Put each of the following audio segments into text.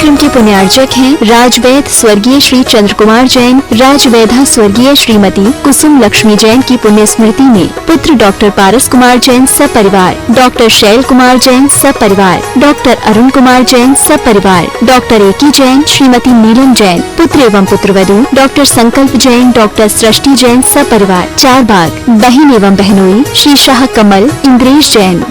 कार्यक्रम के पुण्यार्चक हैं राजवैद स्वर्गीय श्री चंद्र कुमार जैन, राजवैधा स्वर्गीय श्रीमती कुसुम लक्ष्मी जैन की पुण्य स्मृति में पुत्र डॉक्टर पारस कुमार जैन सपरिवार, डॉक्टर शैल कुमार जैन सपरिवार, डॉक्टर अरुण कुमार जैन सपरिवार, डॉक्टर एकी जैन, श्रीमती नीलम जैन, पुत्र एवं पुत्रवधू डॉक्टर संकल्प जैन, डॉक्टर सृष्टि जैन सपरिवार, चार बाग, बहन एवं बहनोई श्री शाह कमल इंद्रेश जैन,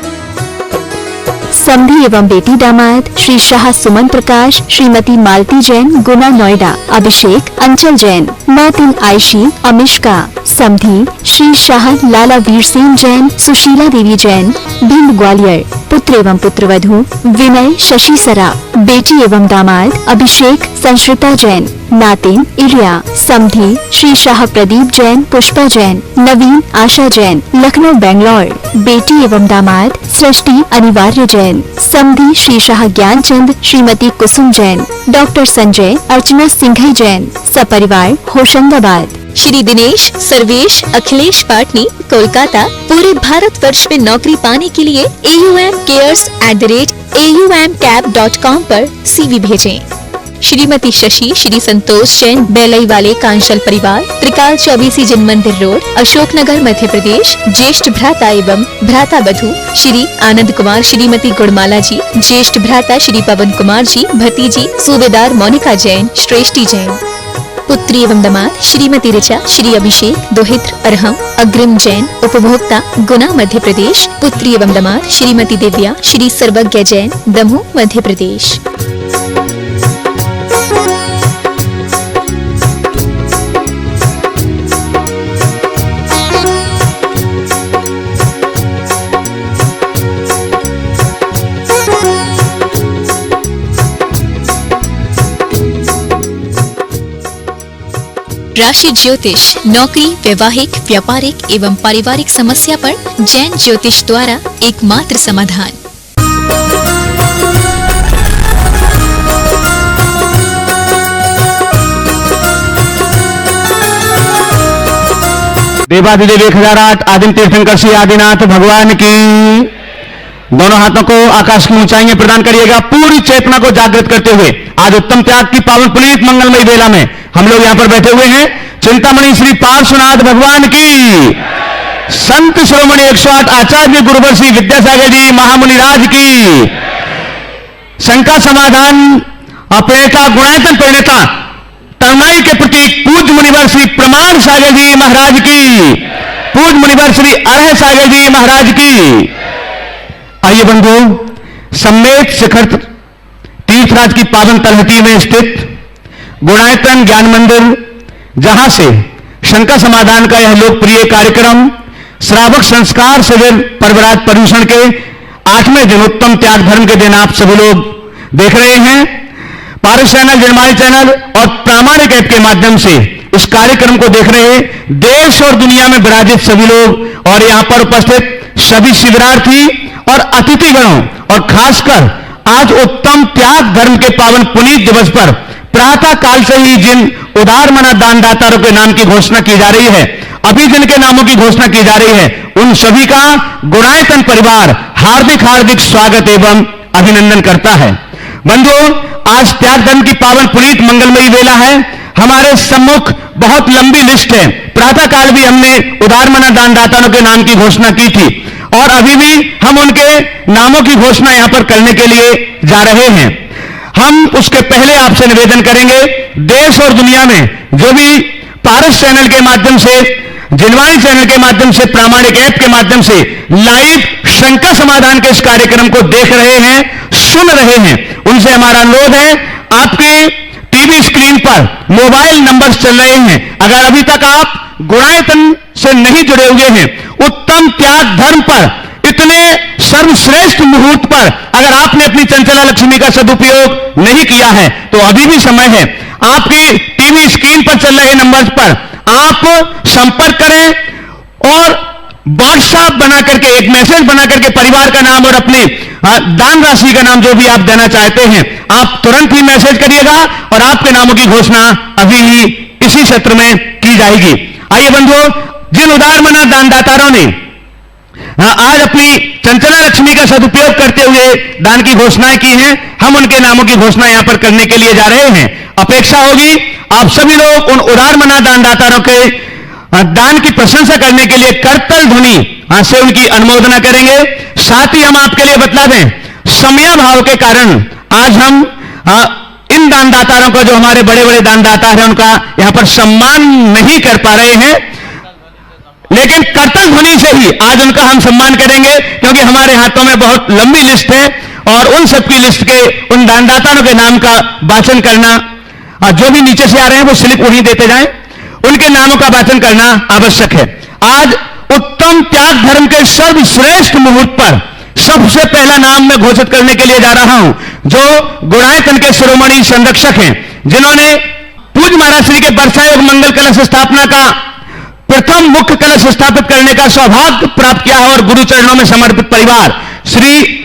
समधी एवं बेटी दामाद श्री शाह सुमन प्रकाश, श्रीमती मालती जैन गुना नोएडा, अभिषेक अंचल जैन, नातिन आयशी अमिष्का, समधी श्री शाह लाला वीर सिंह जैन, सुशीला देवी जैन भिंड ग्वालियर, पुत्र एवं पुत्रवधू विनय शशि सरा, बेटी एवं दामाद अभिषेक संश्रिता जैन, नातिन इलिया, समधी श्री शाह प्रदीप जैन पुष्पा जैन, नवीन आशा जैन लखनऊ बेंगलोर, बेटी एवं दामाद सृष्टि अनिवार्य जैन, समधी श्री शाह ज्ञानचंद श्रीमती कुसुम जैन, डॉक्टर संजय अर्चना सिंघई जैन सपरिवार होशंगाबाद। श्री दिनेश सर्वेश अखिलेश पाटनी कोलकाता पूरे भारत वर्ष में नौकरी पाने के लिए aumcares@aumcap.com पर CV भेजें। श्रीमती शशि श्री संतोष जैन बेलई वाले कांशल परिवार, त्रिकाल 24 जिन मंदिर रोड, अशोकनगर मध्य प्रदेश, ज्येष्ठ भ्राता एवं भ्राता बधू श्री आनंद कुमार श्रीमती गुड़माला जी, ज्येष्ठ भ्राता श्री पवन कुमार जी, भतीजी सूबेदार मोनिका जैन श्रेष्ठी जैन, पुत्री एवं दामाद श्रीमती ऋचा श्री अभिषेक दोहित्र अरहम अग्रिम जैन उपभोक्ता गुना मध्य प्रदेश, पुत्री एवं दामाद श्रीमती दिव्या श्री सर्वज्ञ जैन दमोह मध्य प्रदेश। राशि ज्योतिष नौकरी, वैवाहिक, व्यापारिक एवं पारिवारिक समस्या पर जैन ज्योतिष द्वारा एकमात्र समाधान। देवाधिदेव 1008 आदिम तीर्थंकर श्री आदिनाथ भगवान की। दोनों हाथों को आकाश की ऊंचाइयां प्रदान करिएगा। पूरी चेतना को जागृत करते हुए आज उत्तम त्याग की पावन पुनीत मंगलमयी बेला में हम लोग यहां पर बैठे हुए हैं। चिंतामणि श्री पार्श्वनाथ भगवान की, संत शिरोमणि 108 आचार्य गुरुवर श्री विद्यासागर जी महामुनिराज की, शंका समाधान प्रणेता गुणायतन प्रणेता तरुणाई के प्रतीक पूज्य मुनिवर श्री प्रमाण सागर जी महाराज की, पूज्य मुनिवर श्री अरह सागर जी महाराज की। आइए बंधु, सम्मेत शिखर तीर्थराज की पावन तलहटी में स्थित गुणायतन ज्ञान मंदिर, जहां से शंका समाधान का यह लोकप्रिय कार्यक्रम श्रावक संस्कार शिविर पर्वराज पर्यूषण के 8वें दिन उत्तम त्याग धर्म के दिन आप सभी लोग देख रहे हैं। पारस चैनल, निर्माणी चैनल और प्रामाणिक ऐप के माध्यम से इस कार्यक्रम को देख रहे देश और दुनिया में विराजित सभी लोग और यहां पर उपस्थित सभी शिविरार्थी और अतिथिगणों और खासकर आज उत्तम त्याग धर्म के पावन पुनीत दिवस पर प्रातः काल से ही जिन उदार मना दानदाताओं के नाम की घोषणा की जा रही है, अभी जिनके नामों की घोषणा की जा रही है, उन सभी का गुणायतन परिवार हार्दिक हार्दिक स्वागत एवं अभिनंदन करता है। बंधुओं, आज त्याग धर्म की पावन पुनीत मंगलमयी बेला है। हमारे सम्मुख बहुत लंबी लिस्ट है। प्रातः काल भी हमने उदार मना दानदाताओं के नाम की घोषणा की थी और अभी भी हम उनके नामों की घोषणा यहां पर करने के लिए जा रहे हैं। हम उसके पहले आपसे निवेदन करेंगे, देश और दुनिया में जो भी पारस चैनल के माध्यम से, जिनवाणी चैनल के माध्यम से, प्रामाणिक ऐप के माध्यम से लाइव शंका समाधान के इस कार्यक्रम को देख रहे हैं, सुन रहे हैं, उनसे हमारा अनुरोध है, आपके टीवी स्क्रीन पर मोबाइल नंबर चल रहे हैं। अगर अभी तक आप गुणायतन से नहीं जुड़े हुए हैं, उत्तम त्याग धर्म पर, इतने सर्वश्रेष्ठ मुहूर्त पर अगर आपने अपनी चंचला लक्ष्मी का सदुपयोग नहीं किया है तो अभी भी समय है। आपकी टीवी स्क्रीन पर चल रहे नंबर पर आप संपर्क करें और व्हाट्सएप बना करके एक मैसेज बना करके परिवार का नाम और अपनी दान राशि का नाम जो भी आप देना चाहते हैं आप तुरंत ही मैसेज करिएगा और आपके नामों की घोषणा अभी ही इसी सत्र में की जाएगी। आइए बंधुओं, जिन उदार मना दानदाताओं ने आज अपनी चंचला लक्ष्मी का सदुपयोग करते हुए दान की घोषणाएं की हैं। हम उनके नामों की घोषणा यहां पर करने के लिए जा रहे हैं। अपेक्षा होगी आप सभी लोग उन उदार मना दानदाताओं के दान की प्रशंसा करने के लिए करतल ध्वनि से उनकी अनुमोदना करेंगे। साथ ही हम आपके लिए बतला दें, समयाभाव के कारण आज हम इन दानदाताओं को, जो हमारे बड़े बड़े दानदाता हैं, उनका यहां पर सम्मान नहीं कर पा रहे हैं, लेकिन करतल ध्वनि से ही आज उनका हम सम्मान करेंगे, क्योंकि हमारे हाथों में बहुत लंबी लिस्ट है और उन सबकी लिस्ट के, उन दानदाताओं के नाम का वाचन करना, जो भी नीचे से आ रहे हैं वो स्लिप उन्हीं देते जाएं, उनके नामों का वाचन करना आवश्यक है। आज उत्तम त्याग धर्म के सर्वश्रेष्ठ मुहूर्त पर सबसे पहला नाम मैं घोषित करने के लिए जा रहा हूं, जो गुणायतन के शिरोमणि संरक्षक हैं, जिन्होंने पूज्य महाराज श्री के वर्षायोग मंगल कलश स्थापना का प्रथम मुख्य कलश स्थापित करने का सौभाग्य प्राप्त किया है। और गुरु चरणों में समर्पित परिवार श्री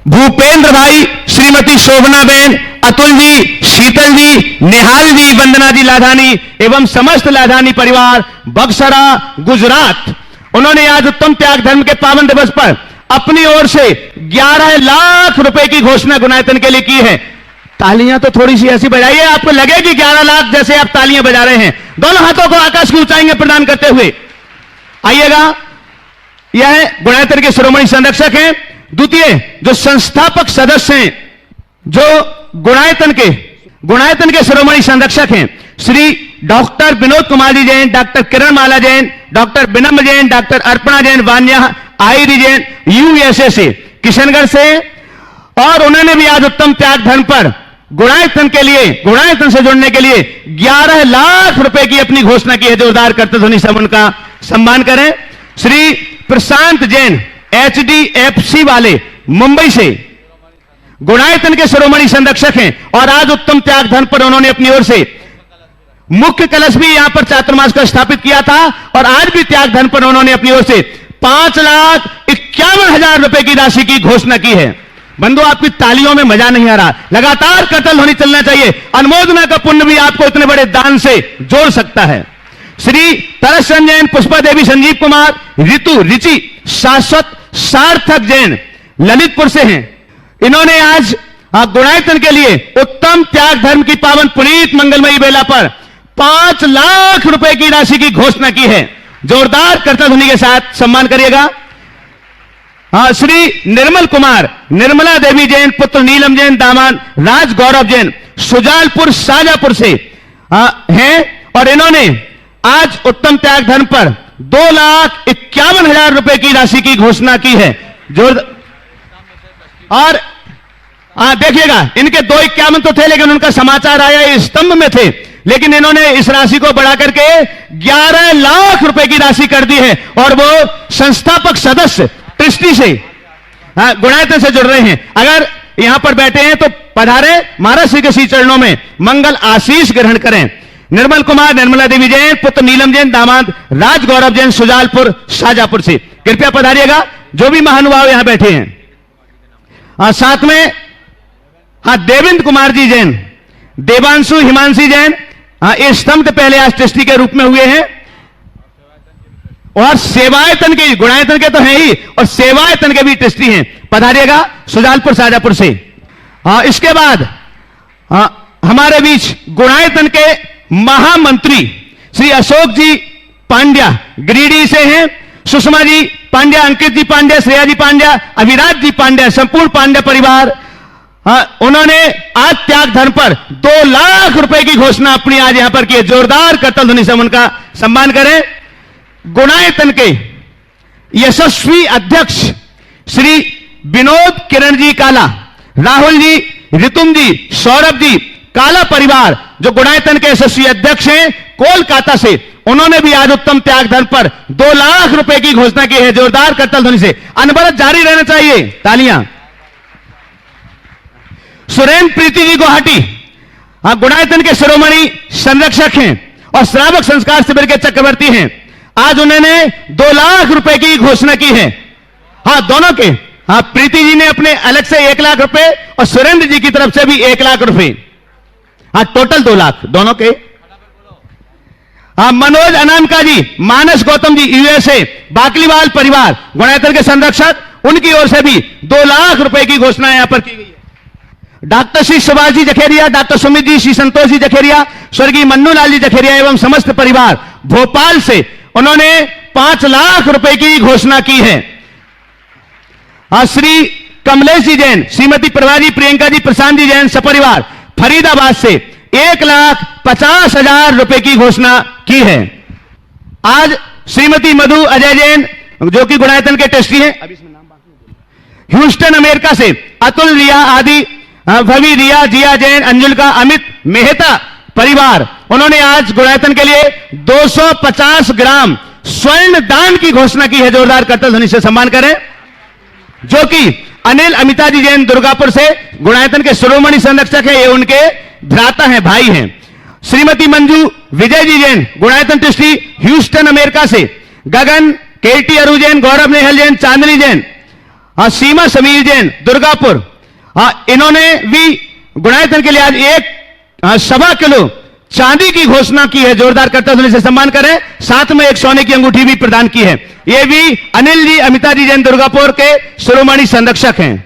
भूपेंद्र भाई, श्रीमती शोभना बेन, अतुल जी, शीतल जी, निहाल जी, वंदना जी लाधानी एवं समस्त लाधानी परिवार बक्सरा गुजरात, उन्होंने आज उत्तम त्याग धर्म के पावन दिवस पर अपनी ओर से 11 लाख रुपए की घोषणा गुणायतन के लिए की है। तालियां तो थोड़ी सी ऐसी बजाइए, आपको लगेगी 11 लाख जैसे आप तालियां बजा रहे हैं। दोनों हाथों को आकाश की ऊंचाई में प्रदान करते हुए आइएगा। यह गुणायतन के शिरोमणि संरक्षक हैं। द्वितीय जो संस्थापक सदस्य हैं, जो गुणायतन के शिरोमणि संरक्षक हैं, श्री डॉक्टर विनोद कुमार जी जैन, डॉक्टर किरण माला जैन, डॉक्टर विनम्र जैन, डॉक्टर अर्पणा जैन, वान्या आईरी जैन, यूएसए से, किशनगढ़ से, और उन्होंने भी आज उत्तम त्याग धर्म पर गुणायतन से जुड़ने के लिए 11 लाख रुपए की अपनी घोषणा की है। जोरदार करते ध्वनि से उनका सम्मान करें। श्री प्रशांत जैन, HDFC वाले मुंबई से गुणायतन के शिरोमणि संरक्षक हैं और आज उत्तम त्याग धर्म पर उन्होंने अपनी ओर से मुख्य कलश भी यहां पर चातुर्मास का स्थापित किया था और आज भी त्याग धर्म पर उन्होंने अपनी ओर से 5,51,000 रुपए की राशि की घोषणा की है। बंधु, आपकी तालियों में मजा नहीं आ रहा, लगातार कतल होनी चलना चाहिए। अनुमोदना का पुण्य भी आपको इतने बड़े दान से जोड़ सकता है। श्री तरस जैन, पुष्पा देवी, संजीव कुमार, ऋतु, रिचि, शाश्वत, सार्थक जैन ललितपुर से हैं। इन्होंने आज गुणायतन के लिए उत्तम त्याग धर्म की पावन पुनीत मंगलमयी बेला पर 5 लाख रुपए की राशि की घोषणा की है। जोरदार करतल ध्वनि के साथ सम्मान करिएगा। श्री निर्मल कुमार, निर्मला देवी जैन, पुत्र नीलम जैन, दामाद राज गौरव जैन, सुजालपुर शाजापुर से हैं और इन्होंने आज उत्तम त्याग धर्म पर 2,51,000 रुपए की राशि की घोषणा की है। और देखिएगा, इनके 2,51 तो थे, लेकिन उनका समाचार आया ये स्तंभ में थे, लेकिन इन्होंने इस राशि को बढ़ा करके 11 लाख रुपए की राशि कर दी है और वो संस्थापक सदस्य ट्रस्टी से गुणायतन से जुड़ रहे हैं। अगर यहां पर बैठे हैं तो पधारे, महाराज श्री के श्री चरणों में मंगल आशीष ग्रहण करें। निर्मल कुमार, निर्मला देवी जैन, पुत्र नीलम जैन, दामाद राज गौरव जैन, सुजालपुर शाजापुर से कृपया पधारिएगा। जो भी महानुभाव यहां बैठे हैं, साथ में देवेंद्र कुमार जी जैन, देवांशु हिमांशी जैन, ये स्तंभ पहले आज ट्रस्टी के रूप में हुए हैं और सेवायतन के, गुणायतन के तो हैं ही और सेवायतन के भी ट्रस्टी हैं। पधारिएगा सुजालपुर शाजापुर से। इसके बाद हमारे बीच गुणायतन के महामंत्री श्री अशोक जी पांड्या गिरिडीह से हैं, सुषमा जी पांड्या, अंकित जी पांड्या, श्रेया जी पांड्या, अभिराज जी पांड्या, संपूर्ण पांड्या परिवार, उन्होंने आज त्याग धर्म पर 2 लाख रुपए की घोषणा अपनी आज यहां पर की है। जोरदार करतल ध्वनि से उनका सम्मान करें। गुणायतन के यशस्वी अध्यक्ष श्री विनोद किरण जी काला, राहुल जी, ऋतुम जी, सौरभ जी, काला परिवार जो गुणायतन के यशस्वी अध्यक्ष हैं कोलकाता से, उन्होंने भी आज उत्तम त्याग धर्म पर 2 लाख रुपए की घोषणा की है। जोरदार करतल ध्वनि से अनवरत जारी रहना चाहिए, तालियां। सुरेंद्र प्रीति जी गुवाहाटी गुणायतन के शिरोमणि संरक्षक हैं और श्रावक संस्कार शिविर के चक्रवर्ती हैं। आज उन्होंने 2 लाख रुपए की घोषणा की है। दोनों के, प्रीति जी ने अपने अलग से 1 लाख रुपए और सुरेंद्र जी की तरफ से भी 1 लाख रुपए, टोटल 2 लाख दोनों के। मनोज अनामिका जी, मानस गौतम जी यूएसए, बाकलीवाल परिवार गुणायतन के संरक्षक, उनकी ओर से भी 2 लाख रुपए की घोषणा यहां पर की गई है। डॉक्टर श्री सुभाष जी जखेरिया, डॉक्टर सुमित जी, श्री संतोष जी जखेरिया, स्वर्गीय मन्नूलाल जी जखेरिया एवं समस्त परिवार भोपाल से उन्होंने 5 लाख रुपए की घोषणा की है। श्री कमलेश जी जैन, श्रीमती प्रभाजी, प्रियंका जी, प्रशांत जी जैन सपरिवार फरीदाबाद से 1,50,000 रुपए की घोषणा की है। आज श्रीमती मधु अजय जैन जो कि गुणायतन के ट्रस्टी हैं, ह्यूस्टन अमेरिका से अतुल, रिया आदि, भवि, रिया, जिया जैन, अंजुल का, अमित मेहता परिवार, उन्होंने आज गुणायतन के लिए 250 ग्राम स्वर्ण दान की घोषणा की है। जोरदार करतल ध्वनि से सम्मान करें। जो कि अनिल अमिता जी जैन दुर्गापुर से गुणायतन के शिरोमणि संरक्षक है, ये उनके भ्राता हैं, भाई हैं। Shrimati Manju Vijay ji Jain Gunayatan trustee Houston America से, गगन, केटी अरु जैन, गौरव नेहल जैन, चांदनी जैन, सीमा समीर जैन दुर्गापुर, इन्होंने भी गुणायतन के लिए आज 1.25 किलो चांदी की घोषणा की है। जोरदार करते हुए से सम्मान करें। साथ में एक सोने की अंगूठी भी प्रदान की है। ये भी अनिल जी अमिता जी जैन दुर्गापुर के शिरोमणि संरक्षक हैं।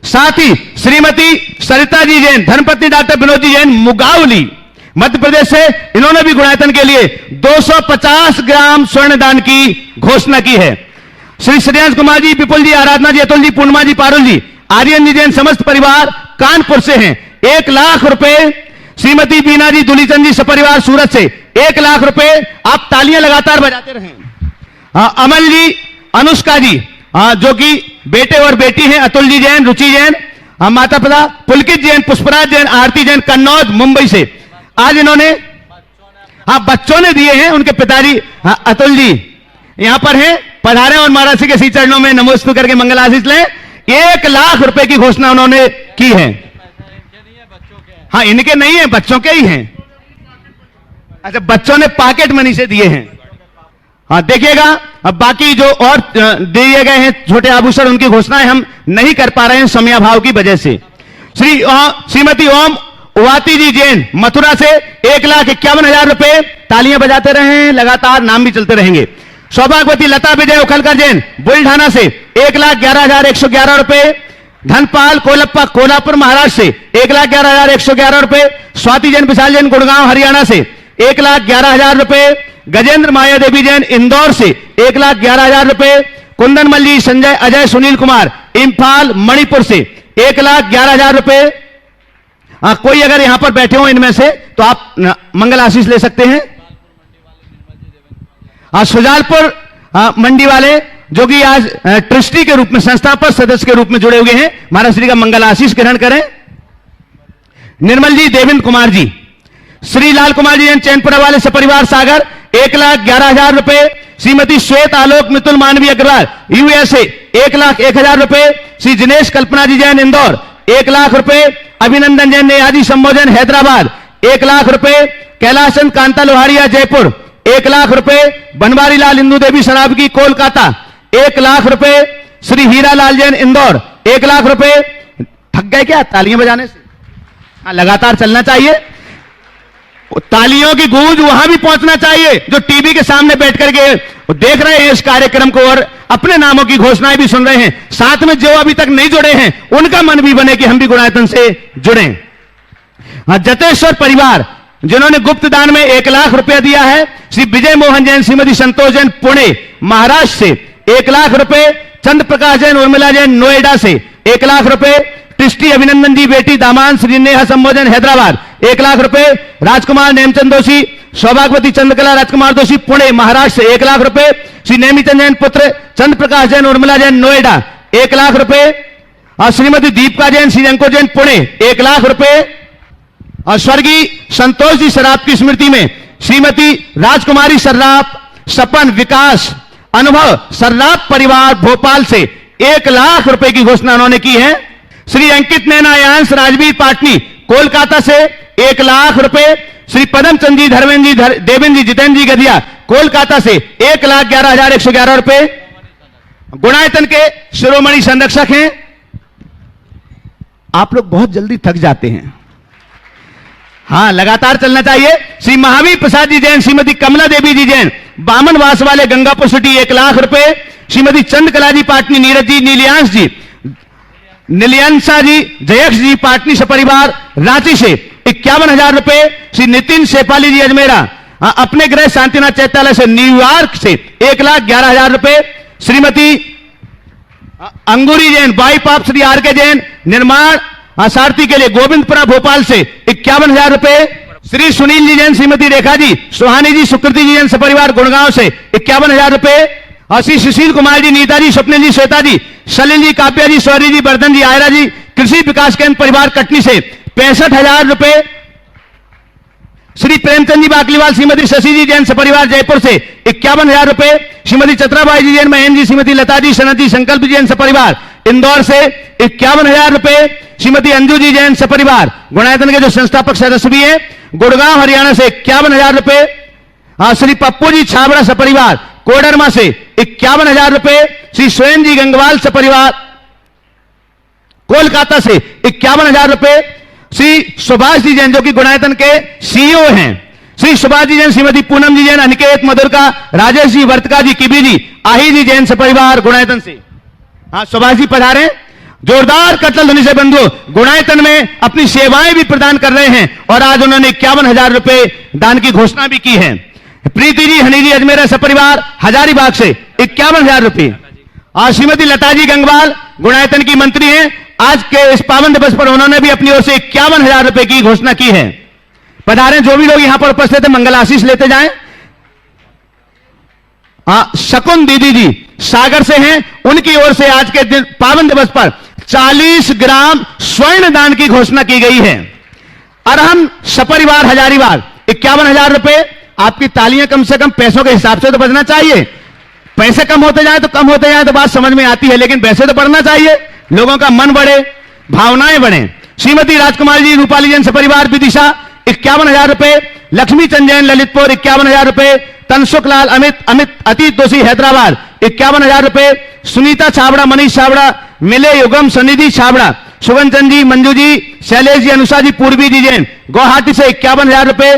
साथ ही श्रीमती सरिता जी जैन, धर्मपत्नी डॉक्टर विनोद जी जैन मुगावली मध्य प्रदेश से, इन्होंने भी गुणायतन के लिए 250 ग्राम स्वर्ण दान की घोषणा की है। श्री श्रेयांश कुमार जी, विपुल जी, आराधना जी, अतुल जी, पूर्णिमा जी, पारुल जी, आर्यन जी जैन समस्त परिवार कानपुर से हैं 1 लाख रुपए। श्रीमती बीना जी, दुलीचंद जी सपरिवार सूरत से 1 लाख रुपए। आप तालियां लगातार बजाते रहें। अमल जी, अनुष्का जी, जो कि बेटे और बेटी हैं, अतुल जी जैन, रुचि जैन, माता पिता पुलकित जैन, पुष्पराज जैन, आरती जैन कन्नौज मुंबई से, आज इन्होंने बच्चों ने दिए हैं। उनके पिताजी अतुल जी यहां पर हैं, पधारे और महाराज के श्री चरणों में नमोस्तु करके मंगल आशीष लें। 1 लाख रुपए की घोषणा उन्होंने की है। हाँ, इनके नहीं है, बच्चों के ही हैं। अच्छा, बच्चों ने पॉकेट मनी से दिए हैं। हाँ, देखिएगा। अब बाकी जो और दिए गए हैं छोटे आभूषण, उनकी घोषणाएं हम नहीं कर पा रहे हैं समयाभाव की वजह से। श्रीमती ओम उवाती जी जैन मथुरा से 1,51,000 रुपए। तालियां बजाते रहें, लगातार नाम भी चलते रहेंगे। सौभाग्यवती लता विजय उखलकर जैन बुलढाना से 1,11,111 रुपए। धनपाल कोलप्पा कोल्हापुर महाराष्ट्र से 1,11,111 रुपए। स्वाति जैन विशाल जैन गुड़गांव हरियाणा से 1,11,000 रुपए। गजेंद्र माया देवी जैन इंदौर से 1,11,000 रुपए। कुंदन मल्ली, संजय, अजय, सुनील कुमार इंफाल मणिपुर से 1,11,000 रुपए। कोई अगर यहां पर बैठे हो इनमें से तो आप मंगल आशीष ले सकते हैं। सुजालपुर मंडी वाले जो कि आज ट्रस्टी के रूप में, संस्थापक सदस्य के रूप में जुड़े हुए हैं, महाराज श्री का मंगल आशीष ग्रहण करें। निर्मल जी, देवेंद्र कुमार जी, श्री लाल कुमार जी चैनपुरा वाले सपरिवार सागर 1,11,000 रुपए। श्रीमती श्वेत आलोक मितुल मानवी अग्रवाल यूएसए 1,01,000 रुपए। श्री जिनेश कल्पना जी जैन इंदौर 1 लाख रुपए। अभिनंदन जैन नेहाजी संबोधन हैदराबाद 1 लाख रुपए। कैलाश चंद कांता लोहारिया जयपुर 1 लाख रुपए। बनवारी लाल इंदू देवी शराबगी कोलकाता 1 लाख रुपए। श्री हीरा लाल जैन इंदौर 1 लाख रुपए। थक गए क्या तालियां बजाने से? लगातार चलना चाहिए। तालियों की गूंज वहां भी पहुंचना चाहिए जो टीवी के सामने बैठ करके देख रहे हैं इस कार्यक्रम को और अपने नामों की घोषणाएं भी सुन रहे हैं। साथ में जो अभी तक नहीं जुड़े हैं उनका मन भी बने कि हम भी गुणायतन से जुड़े। जतेश्वर परिवार जिन्होंने गुप्त दान में 1 लाख रुपया दिया है। श्री विजय मोहन जैन, श्रीमती संतोष जैन पुणे महाराष्ट्र से 1 लाख रुपए। चंद्र प्रकाश जैन, उर्मिला जैन नोएडा से 1 लाख रुपए। ट्रस्टी अभिनंदन जी बेटी दामान श्री नेहा संबोधन हैदराबाद 1 लाख रुपए। राजकुमार नेमचंद दोषी, सौभाग्यवती चंद्रकला राजकुमार दोषी पुणे महाराष्ट्र से 1 लाख रुपए। श्री नेमीचंद जैन पुत्र चंद्र प्रकाश जैन, उर्मिला जैन नोएडा 1 लाख रुपए। और श्रीमती दीपिका जैन, श्री अंकुर जैन पुणे 1 लाख रुपए। और स्वर्गीय संतोष जी सराफ की स्मृति में श्रीमती राजकुमारी सर्राफ, सपन, विकास, अनुभव सर्राफ परिवार भोपाल से 1 लाख रुपए की घोषणा उन्होंने की है। श्री अंकित नैना यांश राजवीर पाटनी कोलकाता से 1 लाख रुपए। श्री पदम चंद जी, धर्मेंद्र जी, देवेंद्र जी, जितेंद्र जी गधिया कोलकाता से 1,11,111 रुपए। गुणायतन के शिरोमणि संरक्षक हैं। आप लोग बहुत जल्दी थक जाते हैं। हाँ, लगातार चलना चाहिए। श्री महावीर प्रसाद जी जैन, श्रीमती कमला देवी जी जैन, बामन वास वाले गंगापुर सिटी 1 लाख रुपए। श्रीमती चंद्रकला जी पाटनी, नीरज जी, नीलियांश जी, नीलियांशा जी, जयक्ष जी पाटनी सपरिवार रांची से 51,000 रुपए। श्री नितिन शेपाली जी अजमेरा, अपने गृह शांतिनाथ चैत्यालय से न्यूयॉर्क से 1,11,000 रुपए। Shrimati Angoori Jain, wife of Shri R K Jain, निर्माण सारथी के लिए गोविंदपुरा भोपाल से 51,000 रुपए। श्री सुनील जी जैन, श्रीमती रेखा जी, सुहानी जी, सुकृति जी जैन सपरिवार गुड़गांव से 51,000 रुपए। और श्री सुशील कुमार जी, नीता जी, स्वप्निल जी, श्वेता जी, सलिल जी, काव्या जी, शौर्य जी, वर्धन जी, आयरा जी, कृषि विकास केंद्र परिवार कटनी से 65,000 रुपए। श्री प्रेमचंद जी बाकलीवाल, श्रीमती शशि जी जैन सपरिवार जयपुर से 51,000 रुपए। श्रीमती चतराबाई जी जैन, महेंद्र जी, श्रीमती लता जी, सनत जी, संकल्प जी जैन सपरिवार इंदौर से 51,000 रुपए। श्रीमती अंजू जी जैन सपरिवार, गुणायतन के जो संस्थापक सदस्य भी हैं, गुड़गांव हरियाणा से 51,000 रुपए। श्री पप्पू जी छाबड़ा सपरिवार कोडरमा से 51,000 रुपए। श्री स्वयं जी गंगवाल सपरिवार कोलकाता से 51,000 रुपए। श्री सुभाष जी जैन, जो कि गुणायतन के सीईओ हैं, श्री सुभाष जी जैन, श्रीमती पूनम जी जैन, अनिकेत मधुरका, राजेश जी, वर्तका जी, किबी जी, आही जी जैन सपरिवार गुणायतन से। हाँ, सुभाष जी पधारे। जोरदार कटल ध्वनि से बंधु गुणायतन में अपनी सेवाएं भी प्रदान कर रहे हैं और आज उन्होंने 51,000 रुपए दान की घोषणा भी की है। प्रीति जी, हनी जी, अजमेरा सपरिवार हजारीबाग से 51,000 रुपए। और श्रीमती लता जी गंगवाल गुणायतन की मंत्री हैं, आज के इस पावन दिवस पर उन्होंने भी अपनी ओर से 51,000 रुपए की घोषणा की है। पधारें, जो भी लोग यहां पर उपस्थित हैं, मंगल आशीष लेते जाएं। शकुन दीदी जी सागर से हैं, उनकी ओर से आज के दिन पावन दिवस पर 40 ग्राम स्वर्ण दान की घोषणा की गई है। अरहम सपरिवार हजारीबाग 51,000 रुपए। आपकी तालियां कम से कम पैसों के हिसाब से तो बजना चाहिए। पैसे कम होते जाए तो बात समझ में आती है, लेकिन पैसे तो बढ़ना चाहिए, लोगों का मन बढ़े, भावनाएं बढ़े। श्रीमती राजकुमार जी, रूपाली जैन सपरिवार विदिशा 51,000 रुपए। लक्ष्मी चंद जैन ललितपुर 51,000 रुपए। तनसुख लाल अमित अतीत दोषी हैदराबाद 51,000 रुपए। सुनीता छाबड़ा, मनीष छाबड़ा, मिले युगम, सनिधि छाबड़ा, सुगन चंद जी, मंजू जी, शैलेश जी, अनुषा जी, पूर्वी जी जैन गुवाहाटी से 51,000 रुपए।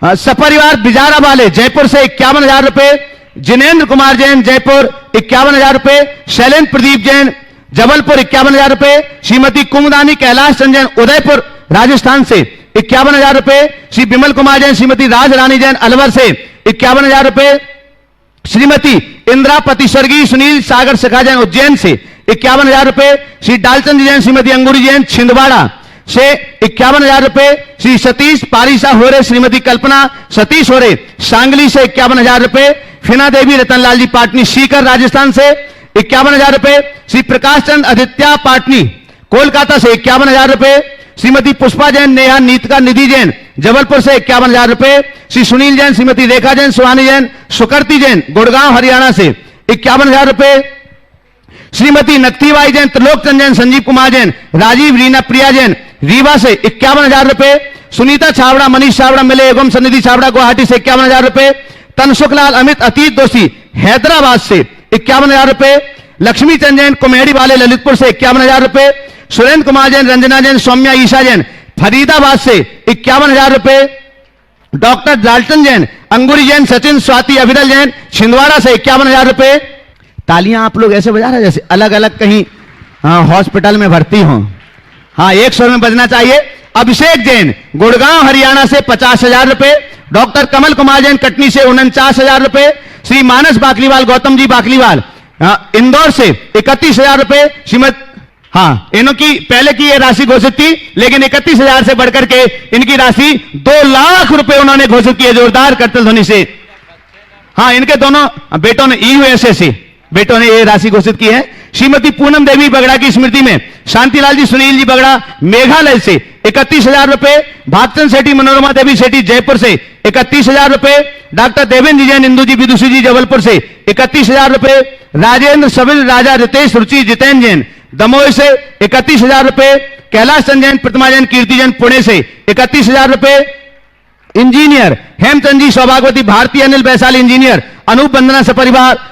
सपरिवार बिजारा वाले जयपुर से 51,000 रुपए। जिनेन्द्र कुमार जैन जयपुर 51,000 रुपए। शैलेंद्र प्रदीप जैन जबलपुर 51,000 रुपए। श्रीमती कुमुदानी कैलाश चंद जैन उदयपुर राजस्थान से 51,000 रुपए। श्री विमल कुमार जैन, श्रीमती राज रानी जैन अलवर से 51,000 रुपए। श्रीमती इंद्रापति स्वर्गीय सुनील सागर शिखा जैन उज्जैन से 51,000 रुपए। श्री डालचंद जैन, श्रीमती अंगूरी जैन छिंदवाड़ा से 51,000 रुपए। श्री सतीश पारिसा होरे, श्रीमती कल्पना सतीश होरे सांगली से 51,000 रुपए। फिना देवी रतनलाल जी पाटनी सीकर राजस्थान से 51,000 रुपए। श्री प्रकाश चंद आदित्य पाटनी कोलकाता से 51,000 रुपए। श्रीमती पुष्पा जैन, नेहा नीतका निधि जैन जबलपुर से 51,000 रुपए। श्री सुनील जैन, श्रीमती रेखा जैन, सुहानी जैन, सुकृति जैन गुड़गांव हरियाणा से 51,000 रुपए। श्रीमती नत्थीबाई जैन, त्रिलोक चंद जैन, संजीव कुमार जैन, राजीव रीना प्रिया जैन रीवा से 51,000 रुपए। सुनीता छाबड़ा, मनीष छाबड़ा, मिले एवं सनिधि छाबड़ा गुवाहाटी से 51,000 रुपए। तनसुख लाल अमित अतीत दोषी हैदराबाद से 51,000 रुपए। लक्ष्मी चंद जैन कुमेड़ी वाले ललितपुर से 51,000 रुपए। सुरेंद्र कुमार जैन, रंजना जैन, सौम्या ईशा जैन फरीदाबाद से 51,000 रुपए। डॉक्टर डाल्टन जैन, अंगूरी जैन, सचिन, स्वाति, अविरल जैन छिंदवाड़ा से 51,000 रुपए। तालियां आप लोग ऐसे बजा रहे जैसे अलग अलग कहीं हॉस्पिटल में भर्ती हो। हाँ, एक स्वर में बजना चाहिए। अभिषेक जैन गुड़गांव हरियाणा से 50,000 रुपए। डॉक्टर कमल कुमार जैन कटनी से 49,000 रुपए। श्री मानस बाकलीवाल, गौतम जी बाकलीवाल इंदौर से 31,000 रुपए। श्रीमद हाँ, इनकी पहले की ये राशि घोषित थी, लेकिन 31,000 से बढ़कर के इनकी राशि 2 लाख रुपए उन्होंने घोषित की है। जोरदार करतल ध्वनि से। हाँ, इनके दोनों बेटों ने यूएसए से बेटों ने ये राशि घोषित की है। श्रीमती पूनम देवी बगड़ा की स्मृति में शांतिलाल जी, सुनील जी बगड़ा मेघालय से 31,000 रुपए। भागचंद सेठी, मनोरमा देवी सेठी जयपुर से 31,000 रुपए। डॉक्टर देवेंद्र जी जैन, इंदू जी, विदुषी जी जबलपुर से 31,000 रुपए। राजेंद्र सविल, राजा, रितेश, रुचि, जितेंद्र जैन दमोह से 31,000 रुपए। कैलाश चंद जैन, प्रतिमा जैन, कीर्ति जैन पुणे से 31,000 रुपए। इंजीनियर हेमचंद जी सौभाग्यवती, भारतीय अनिल वैशाली इंजीनियर अनूप वंदना सपरिवार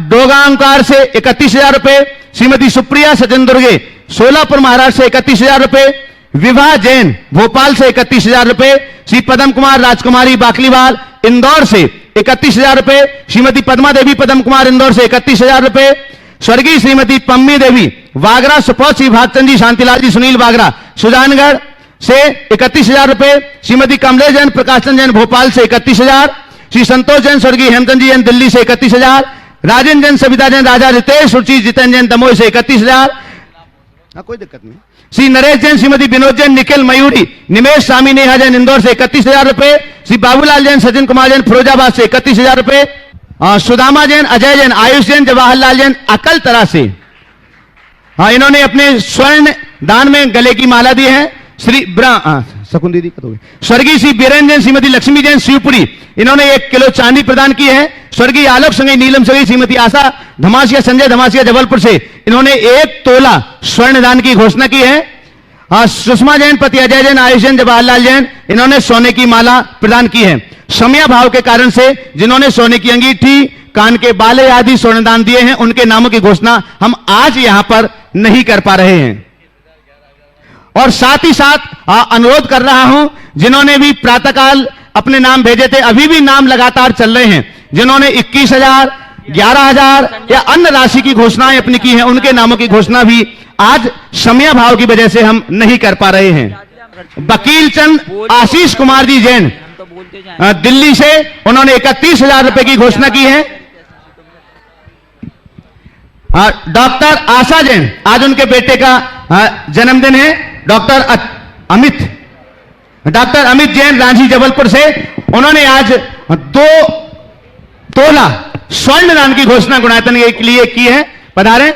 डोगांकार से 31,000 रुपए। श्रीमती सुप्रिया सचिन दुर्गे सोलापुर महाराष्ट्र से 31,000 रुपए। विभा जैन भोपाल से 31,000 रुपए, श्री पद्म कुमार राजकुमारी बाकलीवाल इंदौर से 31,000 रुपए, श्रीमती पद्मा देवी पद्म कुमार इंदौर से 31,000 रुपए, स्वर्गीय श्रीमती पम्मी देवी वागरा सुपौल, श्री भागचंद जी शांतिलाल जी सुनील वागरा सुजानगढ़ से 31,000 रुपए, श्रीमती कमलेश जैन प्रकाशन जैन भोपाल से 31,000, श्री संतोष जैन स्वर्गीय हेमचंद जी जैन दिल्ली से 31,000, राजेंद्र जैन सविता जैन राजा रितेश सुरुचि जितेंद्र जैन दमोह से 31,000, कोई दिक्कत नहीं, श्री नरेश जैन श्रीमती विनोद जैन निखिल मयूरी निमेश स्वामी नेहा जैन इंदौर से 31,000 रुपए, श्री बाबूलाल जैन सचिन कुमार जैन फिरोजाबाद से 31,000 रुपए, सुदामा जैन अजय जैन आयुष जैन जवाहरलाल जैन अकलतरा से इन्होंने अपने स्वर्ण दान में गले की माला दी है। श्री शकुन दीदी स्वर्गीय श्री बीरेन जैन श्रीमती लक्ष्मी जैन शिवपुरी इन्होंने 1 किलो चांदी प्रदान की है। स्वर्गीय आलोक संगई नीलम संगई श्रीमती आशा धमासिया संजय धमासिया जबलपुर से इन्होंने 1 तोला स्वर्ण दान की घोषणा की है। सुषमा जैन पति अजय जैन आयुष जैन जवाहरलाल जैन इन्होंने सोने की माला प्रदान की है। समया भाव के कारण से जिन्होंने सोने की अंगीठी कान के बाले आदि स्वर्ण दान दिए हैं उनके नामों की घोषणा हम आज यहां पर नहीं कर पा रहे हैं। और साथ ही साथ अनुरोध कर रहा हूं जिन्होंने भी प्रातःकाल अपने नाम भेजे थे, अभी भी नाम लगातार चल रहे हैं, जिन्होंने 21,000 11,000 या अन्य राशि की घोषणाएं अपनी की हैं उनके नामों की घोषणा भी आज समय भाव की वजह से हम नहीं कर पा रहे हैं। वकील चंद आशीष कुमार जी जैन दिल्ली से उन्होंने 31,000 रुपए की घोषणा की है। डॉक्टर आशा जैन आज उनके बेटे का जन्मदिन है। डॉक्टर अमित जैन रांची जबलपुर से उन्होंने आज 2 तोला स्वर्ण दान की घोषणा गुणायतन के लिए की है। पधारें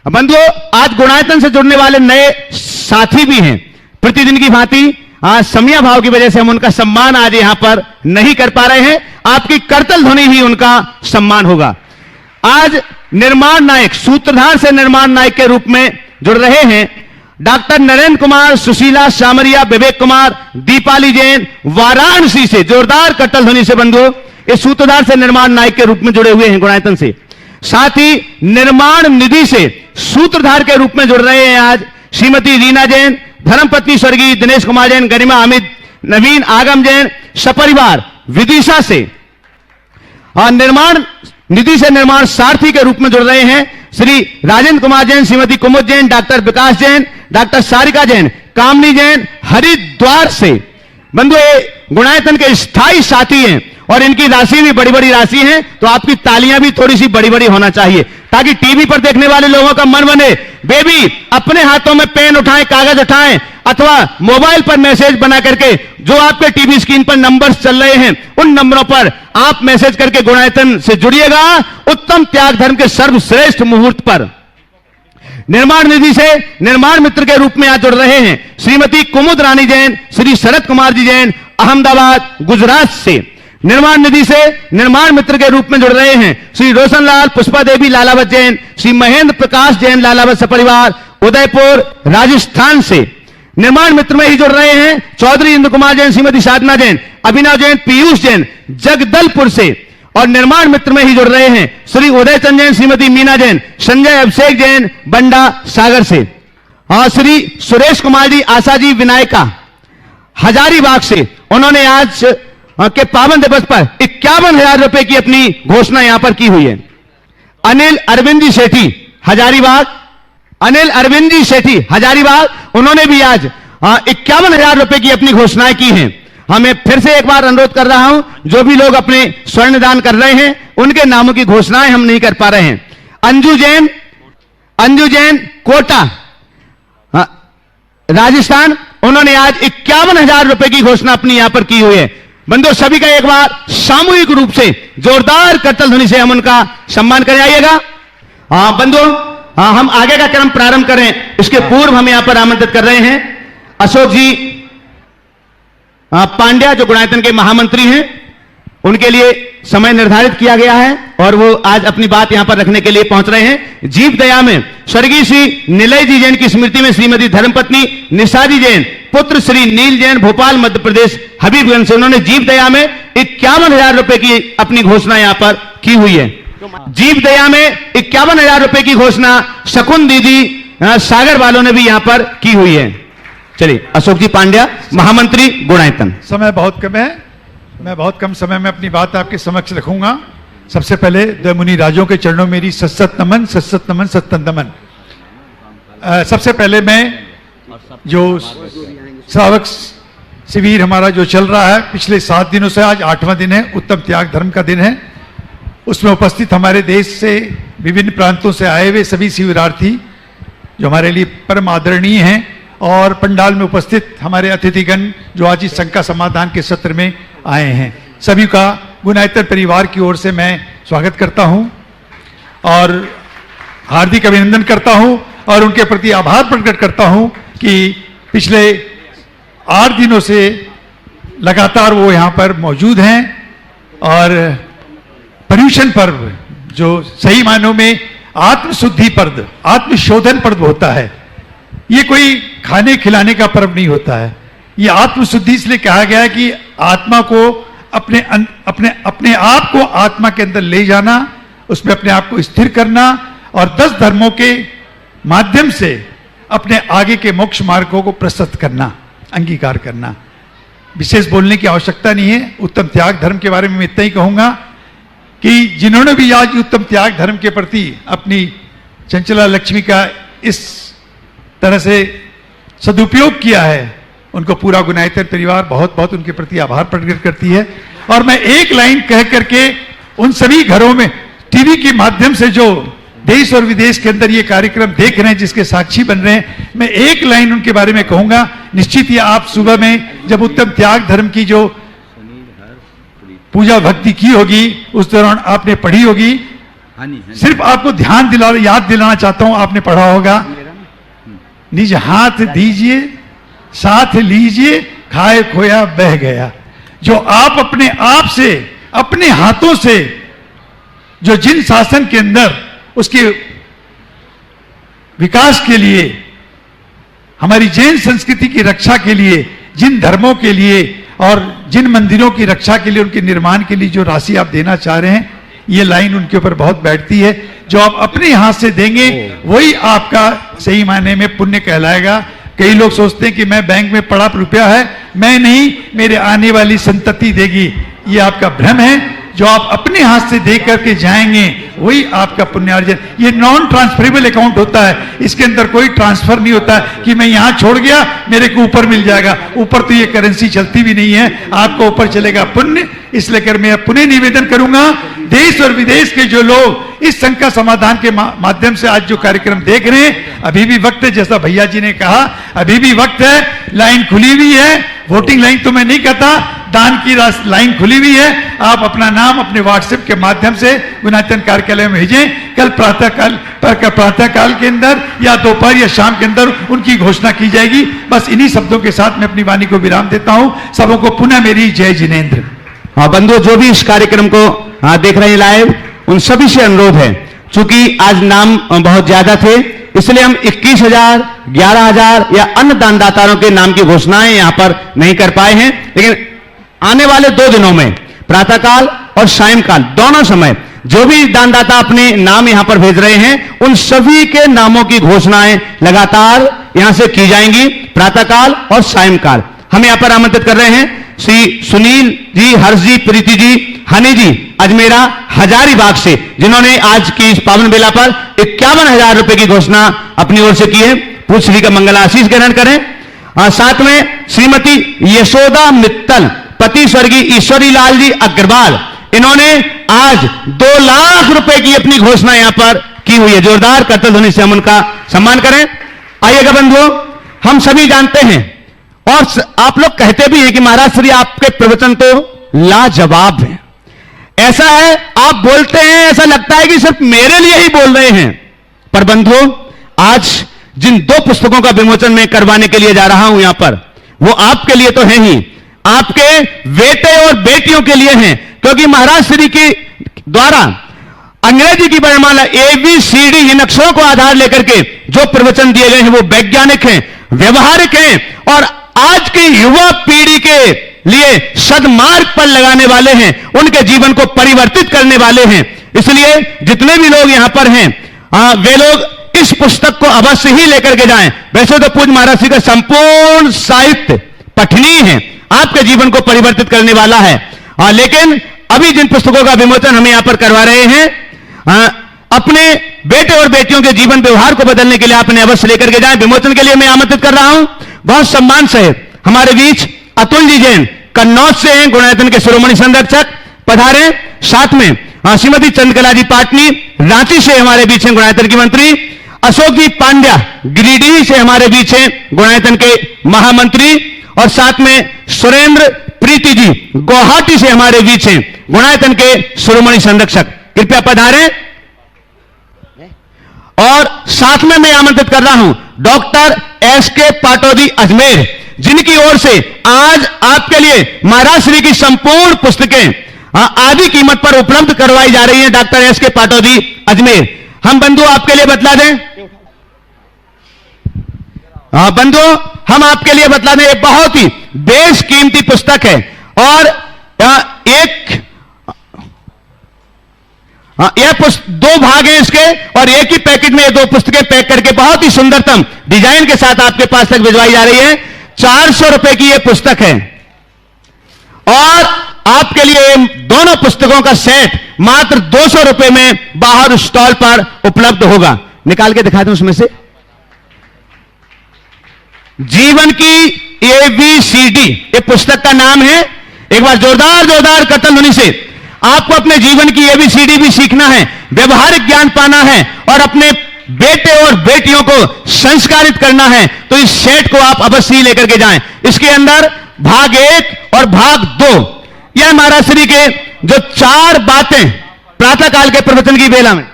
बंधुओं, आज गुणायतन से जुड़ने वाले नए साथी भी हैं। प्रतिदिन की भांति आज समय भाव की वजह से हम उनका सम्मान आज यहां पर नहीं कर पा रहे हैं। आपकी करतल ध्वनि ही उनका सम्मान होगा। आज निर्माण नायक सूत्रधार से निर्माण नायक के रूप में जुड़ रहे हैं डॉक्टर नरेंद्र कुमार, सुशीला सामरिया, विवेक कुमार, दीपाली जैन वाराणसी से। जोरदार करतल ध्वनि से बंधुओं इस सूत्रधार से निर्माण नायक के रूप में जुड़े हुए हैं गुणायतन से। साथ ही निर्माण निधि से सूत्रधार के रूप में जुड़ रहे हैं आज श्रीमती रीना जैन, धर्मपत्नी स्वर्गीय दिनेश कुमार जैन, गरिमा अमित, नवीन आगम जैन सपरिवार विदिशा से। और निर्माण निधि से निर्माण सारथी के रूप में जुड़ रहे हैं श्री राजेंद्र कुमार जैन, श्रीमती कुमुद जैन, डॉक्टर विकास जैन, डॉक्टर सारिका जैन, कामनी जैन हरिद्वार से। बंधु गुणायतन के स्थायी साथी हैं और इनकी राशि भी बड़ी बड़ी राशि है, तो आपकी तालियां भी थोड़ी सी बड़ी बड़ी होना चाहिए ताकि टीवी पर देखने वाले लोगों का मन बने। बेबी अपने हाथों में पेन उठाएं, कागज उठाएं अथवा मोबाइल पर मैसेज बना करके जो आपके टीवी स्क्रीन पर नंबर्स चल रहे हैं उन नंबरों पर आप मैसेज करके गुणायतन से जुड़िएगा उत्तम त्याग धर्म के सर्वश्रेष्ठ मुहूर्त पर। निर्माण निधि से निर्माण मित्र के रूप में आज जुड़ रहे हैं श्रीमती कुमुद रानी जैन, श्री शरद कुमार जी जैन अहमदाबाद गुजरात से। निर्माण निधि से निर्माण मित्र के रूप में जुड़ रहे हैं श्री रोशनलाल, पुष्पा देवी लालावत जैन, श्री महेंद्र प्रकाश जैन लालावत सपरिवार उदयपुर राजस्थान से। निर्माण मित्र में ही जुड़ रहे हैं चौधरी इंद्र कुमार जैन, श्रीमती साधना जैन, अभिनव जैन, पीयूष जैन जगदलपुर से। और निर्माण मित्र में ही जुड़ रहे हैं श्री उदय चंद जैन, श्रीमती मीना जैन, संजय अभिषेक जैन बंडा सागर से। और श्री सुरेश कुमार जी आशा जी विनायका हजारीबाग से उन्होंने आज के पावन दिवस पर 51,000 रुपए की अपनी घोषणा यहां पर की हुई है। अनिल अरविंद जी सेठी हजारीबाग, अनिल अरविंद जी सेठी हजारीबाग उन्होंने भी आज 51,000 रुपए की अपनी घोषणाएं की हैं। हमें फिर से एक बार अनुरोध कर रहा हूं जो भी लोग अपने स्वर्ण दान कर रहे हैं उनके नामों की घोषणाएं हम नहीं कर पा रहे हैं। अंजू जैन कोटा राजस्थान उन्होंने आज 51,000 रुपए की घोषणा अपनी यहां पर की हुई है। बंधुओं सभी का एक बार सामूहिक रूप से जोरदार करतल ध्वनि से हम उनका सम्मान कर आइएगा। बंधुओं हम आगे का क्रम प्रारंभ करें इसके पूर्व हम यहां पर आमंत्रित कर रहे हैं अशोक जी पांड्या जो गुणायतन के महामंत्री हैं, उनके लिए समय निर्धारित किया गया है और वो आज अपनी बात यहां पर रखने के लिए पहुंच रहे हैं। जीव दया में स्वर्गीय श्री निलय जी जैन की स्मृति में श्रीमती धर्मपत्नी निशा जी जैन पुत्र श्री नील जैन भोपाल मध्य प्रदेश हबीबगंज से उन्होंने जीव दया में 51,000 रुपए की अपनी घोषणा यहां पर की हुई है। जीव दया में 51,000 रुपए की घोषणा शकुन दीदी सागर वालों ने भी यहां पर की हुई है। चलिए अशोक जी पांड्या, महामंत्री गुणायतन। समय बहुत कम है, मैं बहुत कम समय में अपनी बात आपके समक्ष रखूंगा। सबसे पहले द मुनि राजों के चरणों में मेरी सत्सत नमन, सत्सत नमन, सत्तन नमन। सबसे पहले मैं जो श्रावक शिविर हमारा जो चल रहा है पिछले 7 दिनों से, आज 8वां दिन है, उत्तम त्याग धर्म का दिन है। उसमें उपस्थित हमारे देश से विभिन्न प्रांतों से आए हुए सभी शिविरार्थी जो हमारे लिए परम आदरणीय हैं, और पंडाल में उपस्थित हमारे अतिथिगण जो आज इस शंका समाधान के सत्र में आए हैं, सभी का गुणायतन परिवार की ओर से मैं स्वागत करता हूं और हार्दिक अभिनंदन करता हूं और उनके प्रति आभार प्रकट करता हूं कि पिछले 8 दिनों से लगातार वो यहाँ पर मौजूद हैं। और पर्यूषण पर्व जो सही मायनों में आत्मशुद्धि पर्व, आत्मशोधन पर्व होता है, ये कोई खाने खिलाने का पर्व नहीं होता है। ये आत्मशुद्धि इसलिए कहा गया है कि आत्मा को अपने आप को आत्मा के अंदर ले जाना, उसमें अपने आप को स्थिर करना और 10 धर्मों के माध्यम से अपने आगे के मोक्ष मार्गों को प्रस्तुत करना, अंगीकार करना। विशेष बोलने की आवश्यकता नहीं है। उत्तम त्याग धर्म के बारे में मैं इतना ही कहूंगा कि जिन्होंने भी आज उत्तम त्याग धर्म के प्रति अपनी चंचला लक्ष्मी का इस तरह से सदुपयोग किया है, उनको पूरा गुणायतन परिवार बहुत बहुत उनके प्रति आभार प्रकट करती है। और मैं एक लाइन कह करके उन सभी घरों में टीवी के माध्यम से जो देश और विदेश के अंदर ये कार्यक्रम देख रहे हैं, जिसके साक्षी बन रहे हैं, मैं एक लाइन उनके बारे में कहूंगा। निश्चित ही आप सुबह में जब उत्तम त्याग धर्म की जो पूजा भक्ति की होगी उस दौरान आपने पढ़ी होगी। सिर्फ आपको याद दिलाना चाहता हूं, आपने पढ़ा होगा, निज हाथ दीजिए साथ लीजिए खाए खोया बह गया। जो आप अपने आप से, अपने हाथों से, जो जिन शासन के अंदर उसके विकास के लिए, हमारी जैन संस्कृति की रक्षा के लिए, जिन धर्मों के लिए और जिन मंदिरों की रक्षा के लिए, उनके निर्माण के लिए जो राशि आप देना चाह रहे हैं, ये लाइन उनके ऊपर बहुत बैठती है। जो आप अपने हाथ से देंगे वही आपका सही मायने में पुण्य कहलाएगा। कई लोग सोचते हैं कि मैं बैंक में पड़ा रुपया है, मैं नहीं, मेरे आने वाली संतति देगी। ये आपका भ्रम है। जो आप अपने हाथ से दे करके जाएंगे वही आपका पुण्यार्जन। ये नॉन ट्रांसफरेबल अकाउंट होता है, इसके अंदर कोई ट्रांसफर नहीं होता है कि मैं यहां छोड़ गया मेरे को ऊपर मिल जाएगा। ऊपर तो ये करेंसी चलती भी नहीं है, आपको ऊपर चलेगा पुण्य। इसलिए कर मैं पुनः निवेदन करूंगा, देश और विदेश के जो लोग इस शंका समाधान के माध्यम से आज जो कार्यक्रम देख रहे हैं, अभी भी वक्त है, जैसा भैया जी ने कहा, अभी भी वक्त है, लाइन खुली हुई है। वोटिंग लाइन तो मैं नहीं कहता, दान की लाइन खुली हुई है। आप अपना नाम अपने व्हाट्सएप के माध्यम से गुणायतन कार्यालय में भेजें। कल प्रातःकाल के अंदर या दोपहर या शाम के अंदर उनकी घोषणा की जाएगी। बस इन्हीं शब्दों के साथ मैं अपनी वाणी को विराम देता हूं। सबों को पुनः मेरी जय जिनेन्द्र। बंधुओं, जो भी इस कार्यक्रम को देख रहे हैं लाइव, उन सभी से अनुरोध है, चूंकि आज नाम बहुत ज्यादा थे, इसलिए हम 21,000, 11,000 या अन्य दानदाताओं के नाम की घोषणाएं यहां पर नहीं कर पाए हैं। लेकिन आने वाले 2 दिनों में प्रातःकाल और सायंकाल दोनों समय जो भी दानदाता अपने नाम यहां पर भेज रहे हैं, उन सभी के नामों की घोषणाएं लगातार यहां से की जाएंगी, प्रातःकाल और सायंकाल। हम यहां पर आमंत्रित कर रहे हैं श्री सुनील जी, हर्ष जी, प्रीति जी, हनी जी अजमेरा हजारीबाग से, जिन्होंने आज की इस पावन बेला पर 51,000 रुपए की घोषणा अपनी ओर से की है। पूज्य श्री का मंगल आशीष ग्रहण करें। साथ में श्रीमती यशोदा मित्तल, पति स्वर्गीय ईश्वरी लाल जी अग्रवाल, इन्होंने आज 2 लाख रुपए की अपनी घोषणा यहां पर की हुई है। जोरदार करतल ध्वनि से हम उनका सम्मान करें। आइएगा बंधुओं, हम सभी जानते हैं और आप लोग कहते भी हैं कि महाराज श्री आपके प्रवचन तो लाजवाब हैं। ऐसा है, आप बोलते हैं ऐसा लगता है कि सिर्फ मेरे लिए ही बोल रहे हैं। पर बंधुओं, आज जिन 2 पुस्तकों का विमोचन मैं करवाने के लिए जा रहा हूं यहां पर, वो आपके लिए तो है ही, आपके बेटे और बेटियों के लिए हैं। क्योंकि महाराज श्री के द्वारा अंग्रेजी की वर्णमाला ABCD इन अक्षरों को आधार लेकर के जो प्रवचन दिए गए हैं वो वैज्ञानिक हैं, व्यवहारिक हैं और आज की युवा पीढ़ी के लिए सदमार्ग पर लगाने वाले हैं, उनके जीवन को परिवर्तित करने वाले हैं। इसलिए जितने भी लोग यहां पर हैं वे लोग इस पुस्तक को अवश्य ही लेकर के जाएं। वैसे तो पूज्य महाराज श्री का संपूर्ण साहित्य पठनीय है, आपके जीवन को परिवर्तित करने वाला है। लेकिन अभी जिन पुस्तकों का विमोचन हम यहां पर करवा रहे हैं, अपने बेटे और बेटियों के जीवन व्यवहार को बदलने के लिए आपने अवश्य लेकर के जाएं। विमोचन के लिए मैं आमंत्रित कर रहा हूं बहुत सम्मान से हमारे बीच अतुल जी जैन कन्नौज से हैं, गुणायतन के शिरोमणि संरक्षक पधारे। साथ में श्रीमती चंद्रकला जी पाटनी रांची से हमारे बीच हैं, गुणायतन की मंत्री। अशोक जी पांड्या गिरिडीह से हमारे बीच हैं, गुणायतन के महामंत्री। और साथ में सुरेंद्र प्रीति जी गुवाहाटी से हमारे बीच हैं, गुणायतन के शिरोमणि संरक्षक। कृपया पधारें। और साथ में मैं आमंत्रित कर रहा हूं डॉक्टर एस.के. पाटोदी अजमेर, जिनकी ओर से आज आपके लिए महाराज श्री की संपूर्ण पुस्तकें आधी कीमत पर उपलब्ध करवाई जा रही हैं। Doctor S K. पाटोदी अजमेर, हम बंधु आपके लिए बतला दें, बंधु हम आपके लिए बतला दें, एक बहुत ही बेशकीमती पुस्तक है। और यह दो भाग हैं इसके, और एक ही पैकेट में ये दो पुस्तकें पैक करके बहुत ही सुंदरतम डिजाइन के साथ आपके पास तक भिजवाई जा रही है। 400 रुपए की यह पुस्तक है, और आपके लिए दोनों पुस्तकों का सेट मात्र 200 रुपए में बाहर स्टॉल पर उपलब्ध होगा। निकाल के दिखा दूं उसमें से। जीवन की ABCD ये पुस्तक का नाम है। एक बार जोरदार जोरदार करतल ध्वनि से, आपको अपने जीवन की ABCD भी सीखना है, व्यवहारिक ज्ञान पाना है और अपने बेटे और बेटियों को संस्कारित करना है, तो इस सेट को आप अवश्य ही लेकर के जाएं। इसके अंदर भाग 1 और भाग 2, यह महाराज श्री के जो 4 बातें प्रातः काल के प्रवचन की बेला में,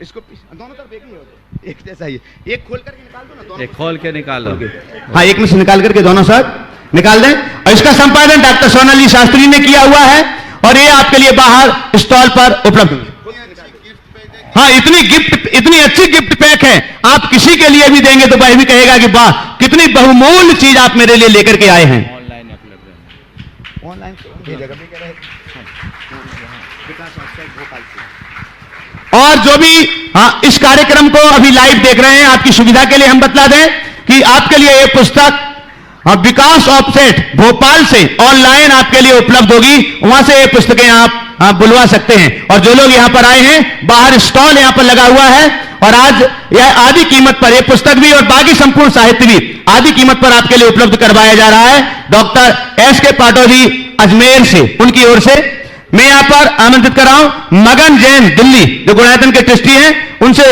इसको दोनों तरफ एक जैसा ही, एक खोल करके निकाल दो ना, एक खोल के निकालो। हाँ, एक में से निकाल करके दोनों साथ निकाल दें। और इसका संपादन डॉक्टर सोनाली शास्त्री ने किया हुआ है, और ये आपके लिए बाहर स्टॉल पर उपलब्ध है। हाँ, इतनी अच्छी गिफ्ट पैक है, आप किसी के लिए भी देंगे तो वह भी कहेगा कि वाह, कितनी बहुमूल्य चीज आप मेरे लिए लेकर के आए हैं। ऑनलाइन और जो भी इस कार्यक्रम को अभी लाइव देख रहे हैं, आपकी सुविधा के लिए हम बतला दें कि आपके लिए ये पुस्तक विकास ऑफसेट भोपाल से ऑनलाइन आपके लिए उपलब्ध होगी। वहां से ये पुस्तकें आप बुलवा सकते हैं। और जो लोग यहां पर आए हैं, बाहर स्टॉल यहां पर लगा हुआ है, और आज यह आधी कीमत पर, यह पुस्तक भी और बाकी संपूर्ण साहित्य भी आधी कीमत पर आपके लिए उपलब्ध करवाया जा रहा है। Doctor S K. पाटोदी अजमेर से, उनकी ओर से मैं यहां पर आमंत्रित कर रहा हूं मगन जैन दिल्ली, जो गुणायतन के ट्रस्टी हैं, उनसे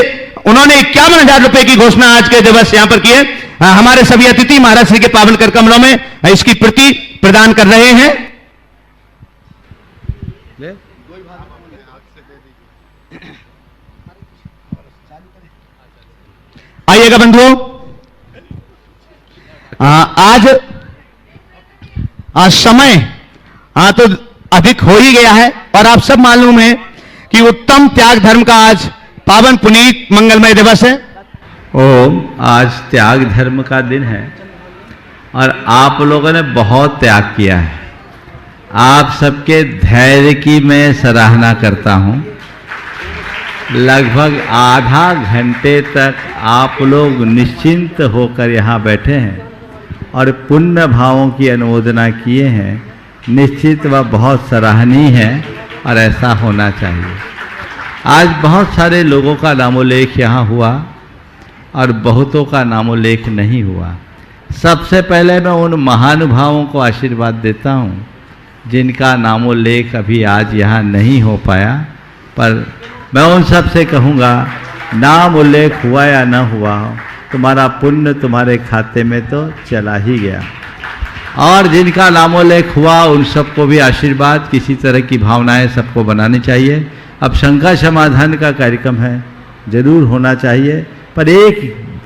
उन्होंने 51,000 रुपए की घोषणा आज के दिवस यहां पर की है। हमारे सभी अतिथि महाराज श्री के पावन कर कमलों में इसकी प्रति प्रदान कर रहे हैं। आइएगा बंधुओं, आज समय तो अधिक हो ही गया है, और आप सब मालूम है कि उत्तम त्याग धर्म का आज पावन पुनीत मंगलमय दिवस है। ओम, आज त्याग धर्म का दिन है, और आप लोगों ने बहुत त्याग किया है। आप सबके धैर्य की मैं सराहना करता हूँ। लगभग आधा घंटे तक आप लोग निश्चिंत होकर यहाँ बैठे हैं और पुण्य भावों की अनुमोदना किए हैं। निश्चित वह बहुत सराहनीय है, और ऐसा होना चाहिए। आज बहुत सारे लोगों का नामोल्लेख यहाँ हुआ, और बहुतों का नामोल्लेख नहीं हुआ। सबसे पहले मैं उन महानुभावों को आशीर्वाद देता हूँ जिनका नामोल्लेख अभी आज यहाँ नहीं हो पाया, पर मैं उन सब से कहूँगा, नाम उल्लेख हुआ या न हुआ हो, तुम्हारा पुण्य तुम्हारे खाते में तो चला ही गया। और जिनका नामोल्लेख हुआ उन सबको भी आशीर्वाद, किसी तरह की भावनाएं सबको बनानी चाहिए। अब शंका समाधान का कार्यक्रम है, जरूर होना चाहिए, पर एक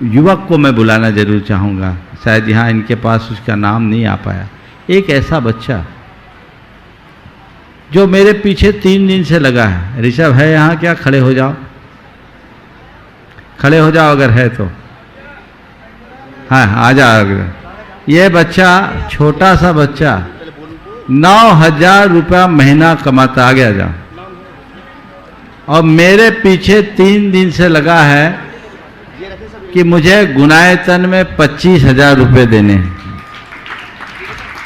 युवक को मैं बुलाना जरूर चाहूँगा, शायद यहाँ इनके पास उसका नाम नहीं आ पाया। एक ऐसा बच्चा जो मेरे पीछे 3 दिन से लगा है। ऋषभ है यहाँ क्या? खड़े हो जाओ, खड़े हो जाओ अगर है तो। हाँ, आ जाओ। ये बच्चा, छोटा सा बच्चा, 9,000 रुपया महीना कमाता, आ गया जाओ, और मेरे पीछे 3 दिन से लगा है कि मुझे गुणायतन में 25,000 रुपये देने हैं।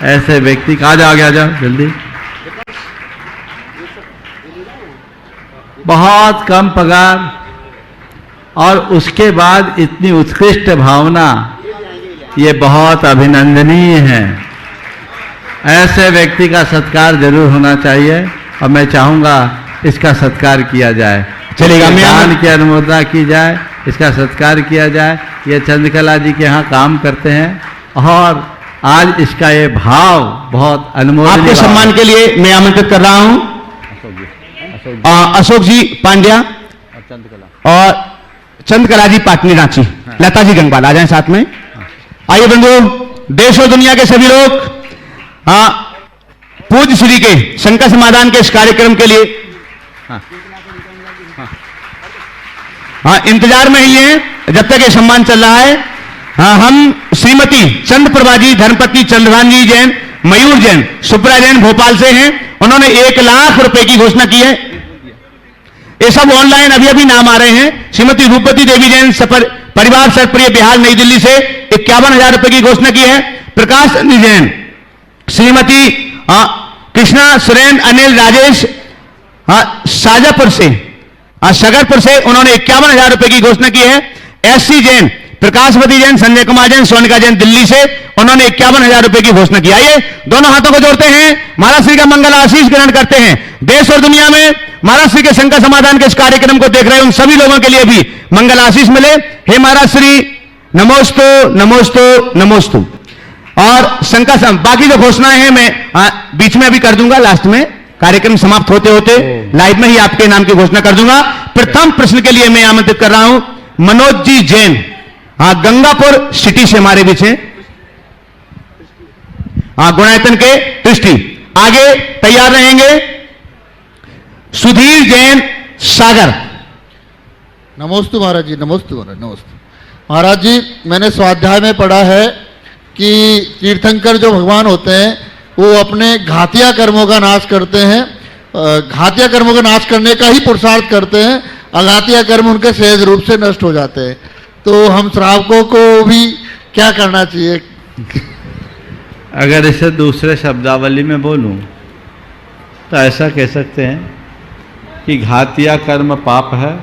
ऐसे व्यक्ति का आ जाओ जल्दी। बहुत कम पगार और उसके बाद इतनी उत्कृष्ट भावना, ये बहुत अभिनंदनीय है। ऐसे व्यक्ति का सत्कार जरूर होना चाहिए और मैं चाहूंगा इसका सत्कार किया जाए। चलेगा, दान की अनुमोदना की जाए, इसका सत्कार किया जाए। ये चंद्रकला जी के यहाँ काम करते हैं और आज इसका ये भाव बहुत अनमोल। आपके सम्मान के लिए मैं आमंत्रित कर रहा हूं अशोक जी पांड्या और चंद्रकला जी पाटनी रांची, लता जी गंगवाल आ जाएं साथ में। आइए बंधु, देश और दुनिया के सभी लोग पूज्य श्री के शंका समाधान के इस कार्यक्रम के लिए इंतजार में ही हैं जब तक ये सम्मान चल रहा है। हम श्रीमती चंद्रप्रभा जी, धर्मपत्नी चंद्रभान जैन, मयूर जैन, सुप्रा जैन भोपाल से हैं। उन्होंने 1 लाख रुपए की घोषणा की है। ये सब ऑनलाइन अभी अभी नाम आ रहे हैं। श्रीमती रूपवती देवी जैन परिवार सरप्रिय बिहार नई दिल्ली से 51,000 रुपए की घोषणा की है। प्रकाश चंद्र जैन, श्रीमती कृष्णा सुरेन अनिल राजेश शाजापुर से, सगरपुर से, उन्होंने 51,000 रुपए की घोषणा की है। एससी जैन, प्रकाशवती जैन, संजय कुमार जैन, सोनिका जैन दिल्ली से, उन्होंने 51,000 रुपए की घोषणा की। आइए दोनों हाथों को जोड़ते हैं, महाराज श्री का मंगल आशीष ग्रहण करते हैं। देश और दुनिया में महाराज श्री के शंका समाधान के इस कार्यक्रम को देख रहे हैं उन सभी लोगों के लिए भी मंगल आशीष मिले। हे महाराज श्री, नमोस्तु नमोस्तु नमोस्तु। और शंका बाकी जो घोषणाएं हैं मैं बीच में अभी कर दूंगा, लास्ट में कार्यक्रम समाप्त होते होते लाइव में ही आपके नाम की घोषणा कर दूंगा। प्रथम प्रश्न के लिए मैं आमंत्रित कर रहा हूं मनोज जी जैन, गंगापुर सिटी से हमारे बीच हैं, गुणायतन के दृष्टि। आगे तैयार रहेंगे सुधीर जैन सागर। नमोस्तु महाराज जी, नमोस्तु महाराज, नमोस्तु महाराज जी। मैंने स्वाध्याय में पढ़ा है कि तीर्थंकर जो भगवान होते हैं वो अपने घातिया कर्मों का नाश करते हैं, घातिया कर्मों का नाश करने का ही पुरुषार्थ करते हैं, अघातिया कर्म उनके सहज रूप से नष्ट हो जाते हैं। तो हम श्रावकों को भी क्या करना चाहिए? अगर इसे दूसरे शब्दावली में बोलूं तो ऐसा कह सकते हैं कि घातिया कर्म पाप है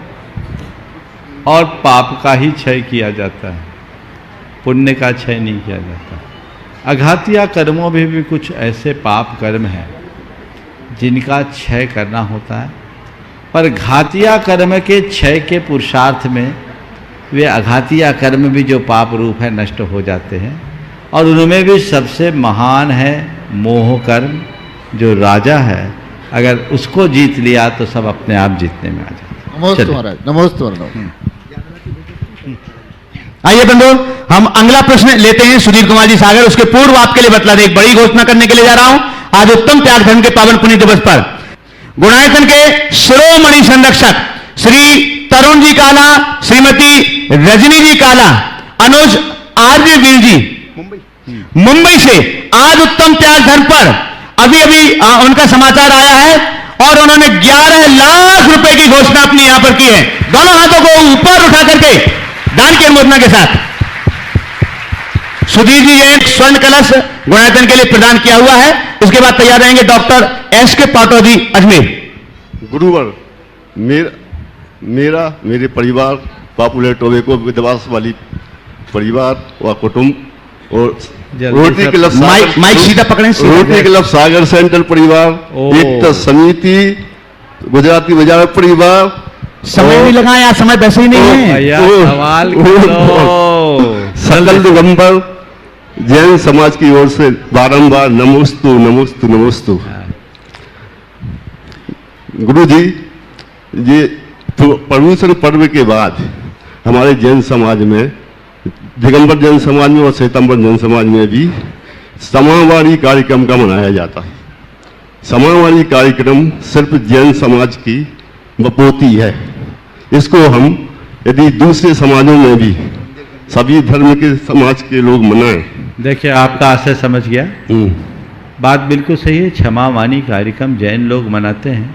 और पाप का ही क्षय किया जाता है, पुण्य का क्षय नहीं किया जाता। अघातिया कर्मों में भी कुछ ऐसे पाप कर्म हैं जिनका क्षय करना होता है, पर घातिया कर्म के क्षय के पुरुषार्थ में वे अघातिया कर्म भी जो पाप रूप है नष्ट हो जाते हैं। और उनमें भी सबसे महान है मोह कर्म, जो राजा है, अगर उसको जीत लिया तो सब अपने आप जीतने में आ जाते। नमोस्तु महाराज, नमोस्तु महाराज। आइए बंधु, हम अगला प्रश्न लेते हैं सुधीर कुमार जी सागर। उसके पूर्व आपके लिए बतला दें, एक बड़ी घोषणा करने के लिए जा रहा हूं। आज उत्तम त्याग धर्म के पावन पुण्य दिवस पर गुणायतन के शिरोमणि संरक्षक श्री तरुण जी काला, श्रीमती रजनी जी काला, अनुज आर्यवीर जी मुंबई से आज उत्तम त्याग धर्म पर अभी अभी उनका समाचार आया है और उन्होंने 11 लाख रुपए की घोषणा अपनी यहां पर की है। दोनों हाथों को ऊपर उठा करके दान की अनुमोदना के साथ सुधीर जी एक स्वर्ण कलश गुणायतन के लिए प्रदान किया हुआ है। उसके बाद तैयार रहेंगे डॉक्टर एस के पाटो जी अजमेर। गुरुवर, मेरे परिवार पॉपुलर टोबैको विधवास वाली परिवार व कुटुंब और रोटरी क्लब माइक सीधा पकड़ें, रोटरी क्लब सागर सेंट्रल परिवार, एकता समिति गुजराती बाजार परिवार। समय नहीं लगा यार, समय वैसे ही नहीं है। सवाल करो। सकल दिगंबर जैन समाज की ओर से बारंबार नमोस्तु नमोस्तु नमोस्तु। गुरु जी, ये पर्यूषण पर्व के बाद हमारे जैन समाज में, दिगंबर जैन समाज में और श्वेतांबर जैन समाज में भी समावारी कार्यक्रम का मनाया जाता है। समावारी कार्यक्रम सिर्फ जैन समाज की बपोती है। इसको हम यदि दूसरे समाजों में भी सभी धर्म के समाज के लोग मनाएं। देखिए, आपका आशय समझ गया, बात बिल्कुल सही है। क्षमावानी कार्यक्रम जैन लोग मनाते हैं,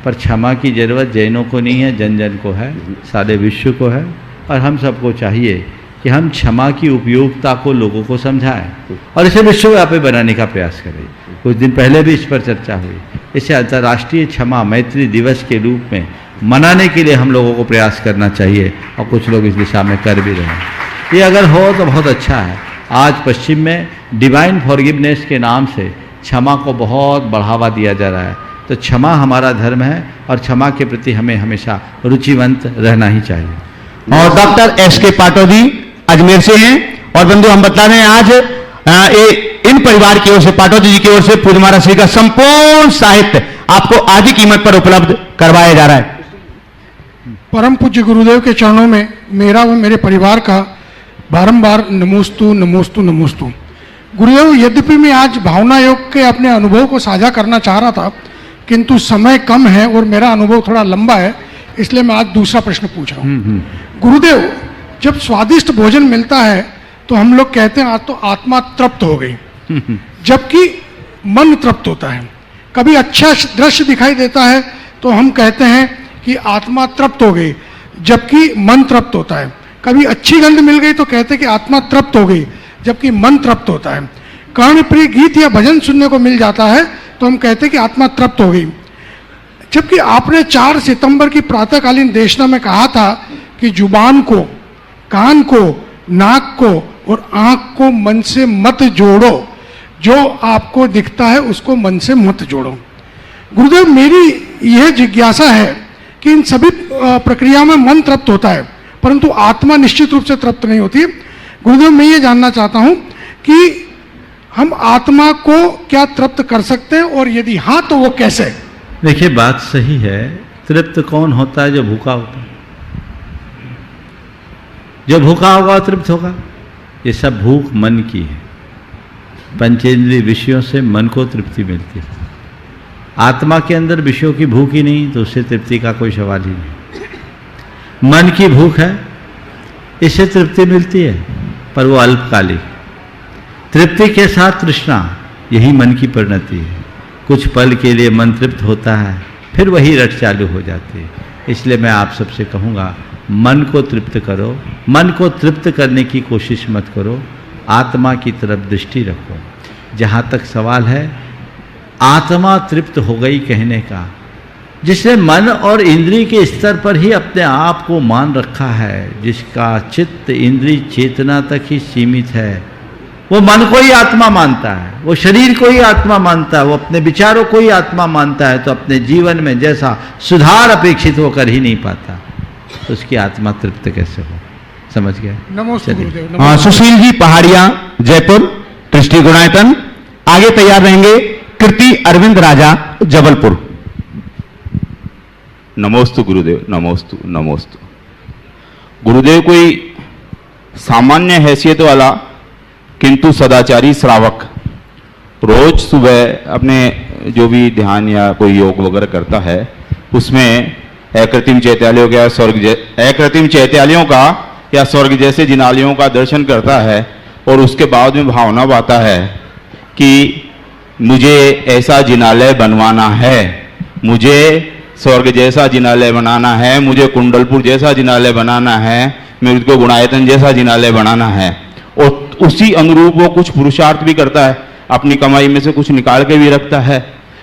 पर क्षमा की जरूरत जैनों को नहीं है, जन जन को है, सारे विश्व को है। और हम सबको चाहिए कि हम क्षमा की उपयोगिता को लोगों को समझाएं और इसे विश्वव्यापी बनाने का प्रयास करें। कुछ दिन पहले भी इस पर चर्चा हुई। इसे अंतर्राष्ट्रीय क्षमा मैत्री दिवस के रूप में मनाने के लिए हम लोगों को प्रयास करना चाहिए और कुछ लोग इस दिशा में कर भी रहे हैं। ये अगर हो तो बहुत अच्छा है। आज पश्चिम में डिवाइन फॉरगिवनेस के नाम से क्षमा को बहुत बढ़ावा दिया जा रहा है। तो क्षमा हमारा धर्म है और क्षमा के प्रति हमें हमेशा रुचिवंत रहना ही चाहिए। और डॉक्टर एस के पाटोदी अजमेर से हैं और बंधु हम बता रहे हैं आज इन परिवार की ओर से, पाटोदी जी की ओर से पूज्य महाराज श्री का संपूर्ण साहित्य आपको आधी कीमत पर उपलब्ध करवाया जा रहा है। परम पूज्य गुरुदेव के चरणों में मेरा व मेरे परिवार का बारंबार नमोस्तु नमोस्तु नमोस्तु। गुरुदेव, यद्यपि मैं आज भावना योग के अपने अनुभव को साझा करना चाह रहा था, किंतु समय कम है और मेरा अनुभव थोड़ा लंबा है, इसलिए मैं आज दूसरा प्रश्न पूछ रहा हूँ। गुरुदेव, जब स्वादिष्ट भोजन मिलता है तो हम लोग कहते हैं आज तो आत्मा तृप्त हो गई, जबकि मन तृप्त होता है। कभी अच्छा दृश्य दिखाई देता है तो हम कहते हैं कि आत्मा तृप्त हो गई, जबकि मन तृप्त होता है। कभी अच्छी गंध मिल गई तो कहते हैं कि आत्मा तृप्त हो गई, जबकि मन तृप्त होता है। कर्णप्रिय गीत या भजन सुनने को मिल जाता है तो हम कहते हैं कि आत्मा तृप्त हो गई। जबकि आपने 4 सितंबर की प्रातःकालीन देशना में कहा था कि जुबान को, कान को, नाक को और आंख को मन से मत जोड़ो, जो आपको दिखता है उसको मन से मत जोड़ो। गुरुदेव, मेरी यह जिज्ञासा है कि इन सभी प्रक्रियाओं में मन तृप्त होता है, परंतु आत्मा निश्चित रूप से तृप्त नहीं होती। गुरुदेव, मैं ये जानना चाहता हूं कि हम आत्मा को क्या तृप्त कर सकते हैं और यदि हाँ तो वो कैसे? देखिए, बात सही है। तृप्त कौन होता है? जो भूखा होता है। जो भूखा होगा तृप्त होगा। ये सब भूख मन की है। पंचेंद्रिय विषयों से मन को तृप्ति मिलती है। आत्मा के अंदर विषयों की भूख ही नहीं तो उससे तृप्ति का कोई सवाल ही नहीं। मन की भूख है, इससे तृप्ति मिलती है, पर वो अल्पकालिक। तृप्ति के साथ तृष्णा, यही मन की परिणति है। कुछ पल के लिए मन तृप्त होता है, फिर वही रट चालू हो जाती है। इसलिए मैं आप सबसे कहूँगा, मन को तृप्त करो। मन को तृप्त करने की कोशिश मत करो, आत्मा की तरफ दृष्टि रखो। जहाँ तक सवाल है आत्मा तृप्त हो गई कहने का, जिसने मन और इंद्रिय के स्तर पर ही अपने आप को मान रखा है, जिसका चित्त इंद्रिय चेतना तक ही सीमित है, वो मन को ही आत्मा मानता है, वो शरीर को ही आत्मा मानता है, वो अपने विचारों को ही आत्मा मानता है, तो अपने जीवन में जैसा सुधार अपेक्षित वो कर ही नहीं पाता, तो उसकी आत्मा तृप्त कैसे हो? समझ गए? नमस्ते गुरुदेव। हाँ, सुशील जी पहाड़िया, जयपुर, दृष्टि गुणायतन। आगे तैयार रहेंगे कीर्ति अरविंद राजा, जबलपुर। नमोस्तु गुरुदेव, नमोस्तु नमोस्तु। गुरुदेव कोई सामान्य हैसियत वाला किंतु सदाचारी श्रावक रोज सुबह अपने जो भी ध्यान या कोई योग वगैरह करता है, उसमें अकृत्रिम चैत्यालयों का अकृत्रिम चैत्यालयों का या स्वर्ग जैसे जिनालयों का दर्शन करता है और उसके बाद में भावना पाता है कि मुझे ऐसा जिनालय बनवाना है, मुझे स्वर्ग जैसा जिनालय बनाना है, मुझे कुंडलपुर जैसा जिनालय बनाना है, मेरे को गुणायतन जैसा जिनालय बनाना है। और उसी अनुरूप वो कुछ पुरुषार्थ भी करता है, अपनी कमाई में से कुछ निकाल के भी रखता है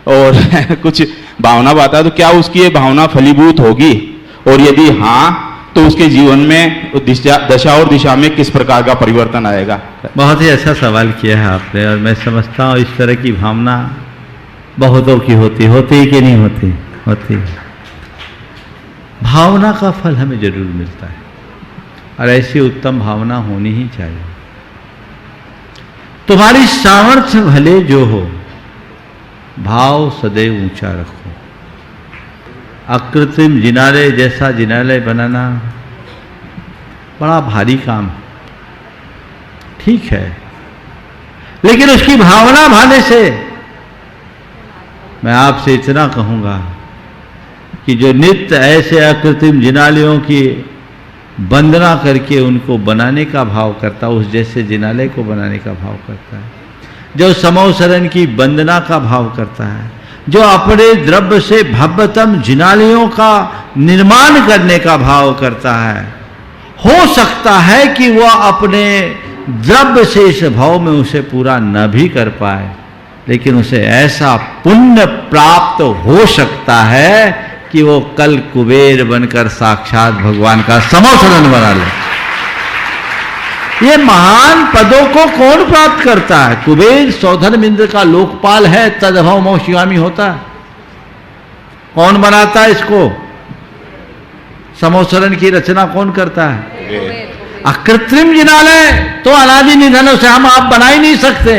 और कुछ भावना पाता है। तो क्या उसकी ये भावना फलीभूत होगी? और यदि हाँ, तो उसके जीवन में दशा और दिशा में किस प्रकार का परिवर्तन आएगा? बहुत ही अच्छा सवाल किया है आपने, और मैं समझता हूँ इस तरह की भावना बहुतों की होती कि नहीं होती? होती। भावना का फल हमें जरूर मिलता है और ऐसी उत्तम भावना होनी ही चाहिए। तुम्हारी सामर्थ्य भले जो हो, भाव सदैव ऊंचा रखो। अकृत्रिम जिनालय जैसा जिनालय बनाना बड़ा भारी काम है, ठीक है, लेकिन उसकी भावना भाने से मैं आपसे इतना कहूंगा कि जो नित्य ऐसे अकृत्रिम जिनालयों की वंदना करके उनको बनाने का भाव करता है, उस जैसे जिनालय को बनाने का भाव करता है, जो समोसरण की वंदना का भाव करता है, जो अपने द्रव्य से भव्यतम जिनालयों का निर्माण करने का भाव करता है, हो सकता है कि वह अपने द्रव्य से इस भाव में उसे पूरा न भी कर पाए, लेकिन उसे ऐसा पुण्य प्राप्त हो सकता है कि वो कल कुबेर बनकर साक्षात भगवान का समौसदन बना ले। ये महान पदों को कौन प्राप्त करता है? कुबेर सौधर्म इंद्र का लोकपाल है, तदभव मोक्षगामी होता है। कौन बनाता है इसको? समौसरण की रचना कौन करता है? अकृत्रिम जिनालय तो अनादि निधन, उसे हम आप बना ही नहीं सकते।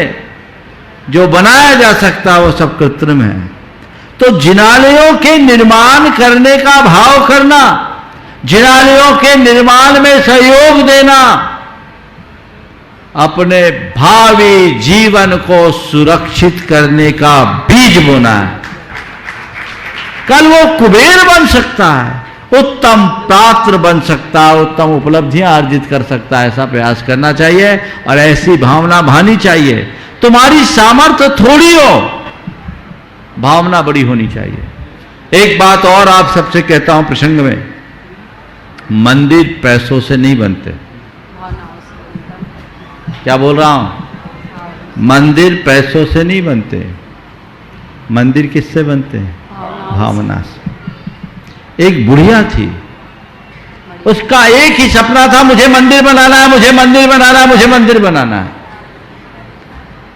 जो बनाया जा सकता वो सब कृत्रिम है। तो जिनालयों के निर्माण करने का भाव करना, जिनालयों के निर्माण में सहयोग देना, अपने भावी जीवन को सुरक्षित करने का बीज बोना है। कल वो कुबेर बन सकता है, उत्तम पात्र बन सकता है, उत्तम उपलब्धियां अर्जित कर सकता है। ऐसा प्रयास करना चाहिए और ऐसी भावना भानी चाहिए। तुम्हारी सामर्थ्य थोड़ी हो, भावना बड़ी होनी चाहिए। एक बात और आप सबसे कहता हूं प्रसंग में, मंदिर पैसों से नहीं बनते। क्या बोल रहा हूं? मंदिर पैसों से नहीं बनते। मंदिर किससे बनते हैं? भावना से। एक बुढ़िया थी, उसका एक ही सपना था, मुझे मंदिर बनाना है, मुझे मंदिर बनाना है, मुझे मंदिर बनाना है।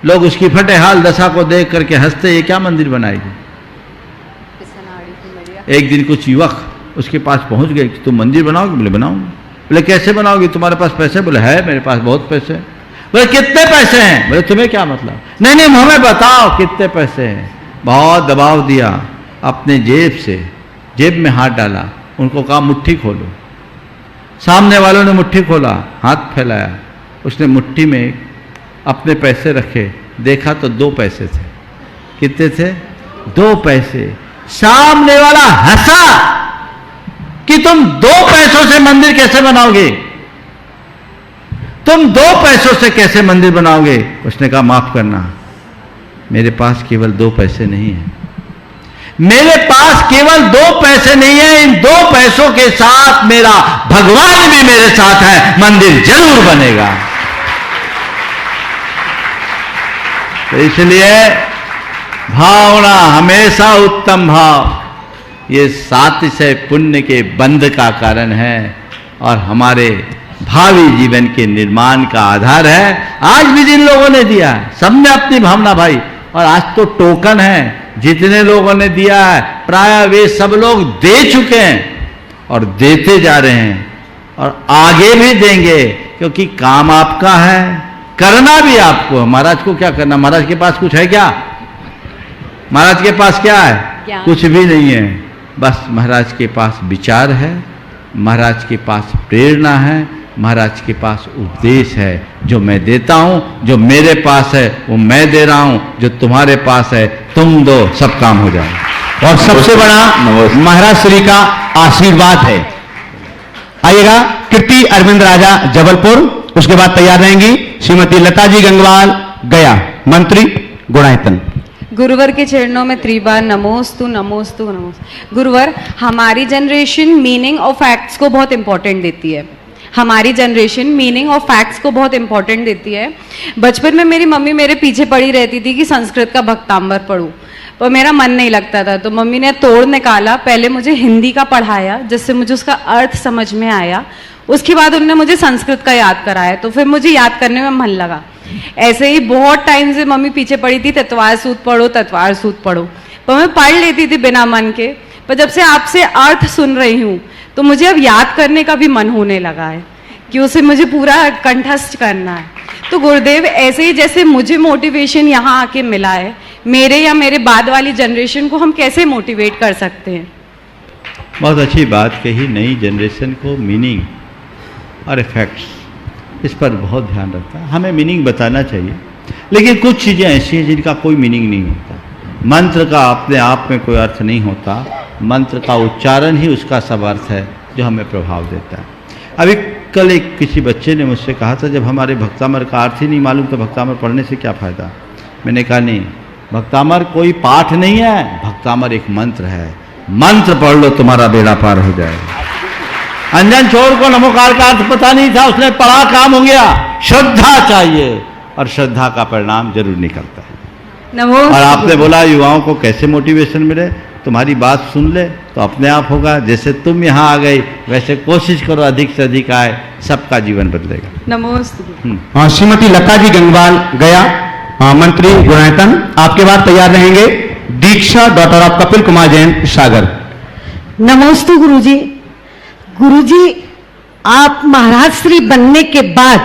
लोग उसकी फटे हाल दशा को देख करके हंसते, ये क्या मंदिर बनाएगी? एक दिन कुछ युवक उसके पास पहुंच गए कि तुम मंदिर बनाओगे? बोले बनाऊंगा। बोले कैसे बनाओगे? तुम्हारे पास पैसे? बोले है मेरे पास बहुत पैसे। बोले कितने पैसे हैं? बोले तुम्हें क्या मतलब? नहीं नहीं हमें बताओ कितने पैसे हैं। बहुत दबाव दिया, अपने जेब में हाथ डाला, उनको कहा मुट्ठी खोलो। सामने वालों ने मुट्ठी खोला, हाथ फैलाया, उसने मुट्ठी में अपने पैसे रखे, देखा तो 2 पैसे थे। कितने थे? 2 पैसे। सामने वाला हंसा कि तुम 2 पैसों से मंदिर कैसे बनाओगे? तुम 2 पैसों से कैसे मंदिर बनाओगे? उसने कहा माफ करना, मेरे पास केवल 2 पैसे नहीं है। मेरे पास केवल 2 पैसे नहीं है, इन 2 पैसों के साथ मेरा भगवान भी मेरे साथ है, मंदिर जरूर बनेगा। तो इसलिए भावना हमेशा उत्तम भाव, ये सातिशय पुण्य के बंध का कारण है और हमारे भावी जीवन के निर्माण का आधार है। आज भी जिन लोगों ने दिया, सबने अपनी भावना भाई, और आज तो टोकन है, जितने लोगों ने दिया है प्राय वे सब लोग दे चुके हैं और देते जा रहे हैं और आगे भी देंगे, क्योंकि काम आपका है, करना भी आपको। महाराज को क्या करना? महाराज के पास कुछ है क्या? महाराज के पास क्या है? कुछ भी नहीं है। बस महाराज के पास विचार है, महाराज के पास प्रेरणा है, महाराज के पास उपदेश है। जो मैं देता हूं, जो मेरे पास है वो मैं दे रहा हूं, जो तुम्हारे पास है तुम दो, सब काम हो जाए। और सबसे बड़ा महाराज श्री का आशीर्वाद है। आइएगा कीर्ति अरविंद राजा जबलपुर, उसके बाद तैयार रहेंगी श्रीमती लता जी गंगवाल गया, मंत्री गुणायतन। गुरुवर के चरणों में त्रिबार नमोस्तु नमोस्तु नमोस्तु। गुरुवर, हमारी जनरेशन मीनिंग ऑफ फैक्ट्स को बहुत इंपॉर्टेंट देती है। हमारी जनरेशन मीनिंग ऑफ फैक्ट्स को बहुत इंपॉर्टेंट देती है। बचपन में मेरी मम्मी मेरे पीछे पड़ी रहती थी कि संस्कृत का भक्तांबर पढ़ूं, पर मेरा मन नहीं लगता था, तो मम्मी ने तोड़ निकाला। पहले मुझे हिंदी का पढ़ाया, जिससे मुझे उसका अर्थ समझ में आया। उसके बाद उन्होंने मुझे संस्कृत का याद कराया, तो फिर मुझे याद करने में मन लगा। ऐसे ही बहुत टाइम से मम्मी पीछे पड़ी थी, तत्वार सूत पढ़ो, तत्वार सूत पढ़ो, पर मैं पढ़ लेती थी बिना मन के। पर जब से आपसे अर्थ सुन रही हूँ तो मुझे अब याद करने का भी मन होने लगा है कि उसे मुझे पूरा कंठस्थ करना है। तो गुरुदेव, ऐसे ही जैसे मुझे मोटिवेशन यहाँ आके मिला है, मेरे या मेरे बाद वाली जनरेशन को हम कैसे मोटिवेट कर सकते हैं? बहुत अच्छी बात कही। नई जनरेशन को मीनिंग और इफेक्ट्स, इस पर बहुत ध्यान रखता है। हमें मीनिंग बताना चाहिए, लेकिन कुछ चीज़ें ऐसी हैं जिनका कोई मीनिंग नहीं होता। मंत्र का अपने आप में कोई अर्थ नहीं होता, मंत्र का उच्चारण ही उसका सब अर्थ है जो हमें प्रभाव देता है। अभी कल एक किसी बच्चे ने मुझसे कहा था, जब हमारे भक्तामर का अर्थ ही नहीं मालूम तो भक्तामर पढ़ने से क्या फ़ायदा? मैंने कहा नहीं, भक्तामर कोई पाठ नहीं है, भक्तामर एक मंत्र है। मंत्र पढ़ लो, तुम्हारा बेड़ा पार हो जाएगा। अंजन छोर को नमोकार का अर्थ पता नहीं था, उसने पढ़ा, काम हो गया। श्रद्धा चाहिए और श्रद्धा का परिणाम जरूर निकलता है। और आपने बोला युवाओं को कैसे मोटिवेशन मिले, तुम्हारी बात सुन ले तो अपने आप होगा। जैसे तुम यहाँ आ गई वैसे कोशिश करो अधिक से अधिक आए, सबका जीवन बदलेगा। नमोस्तु। श्रीमती लता जी गंगवाल गया, मंत्री गुणायतन, आपके बाद तैयार रहेंगे दीक्षा डॉटर ऑफ कपिल कुमार जैन सागर। नमोस्तु गुरुजी। गुरुजी, आप महाराज श्री बनने के बाद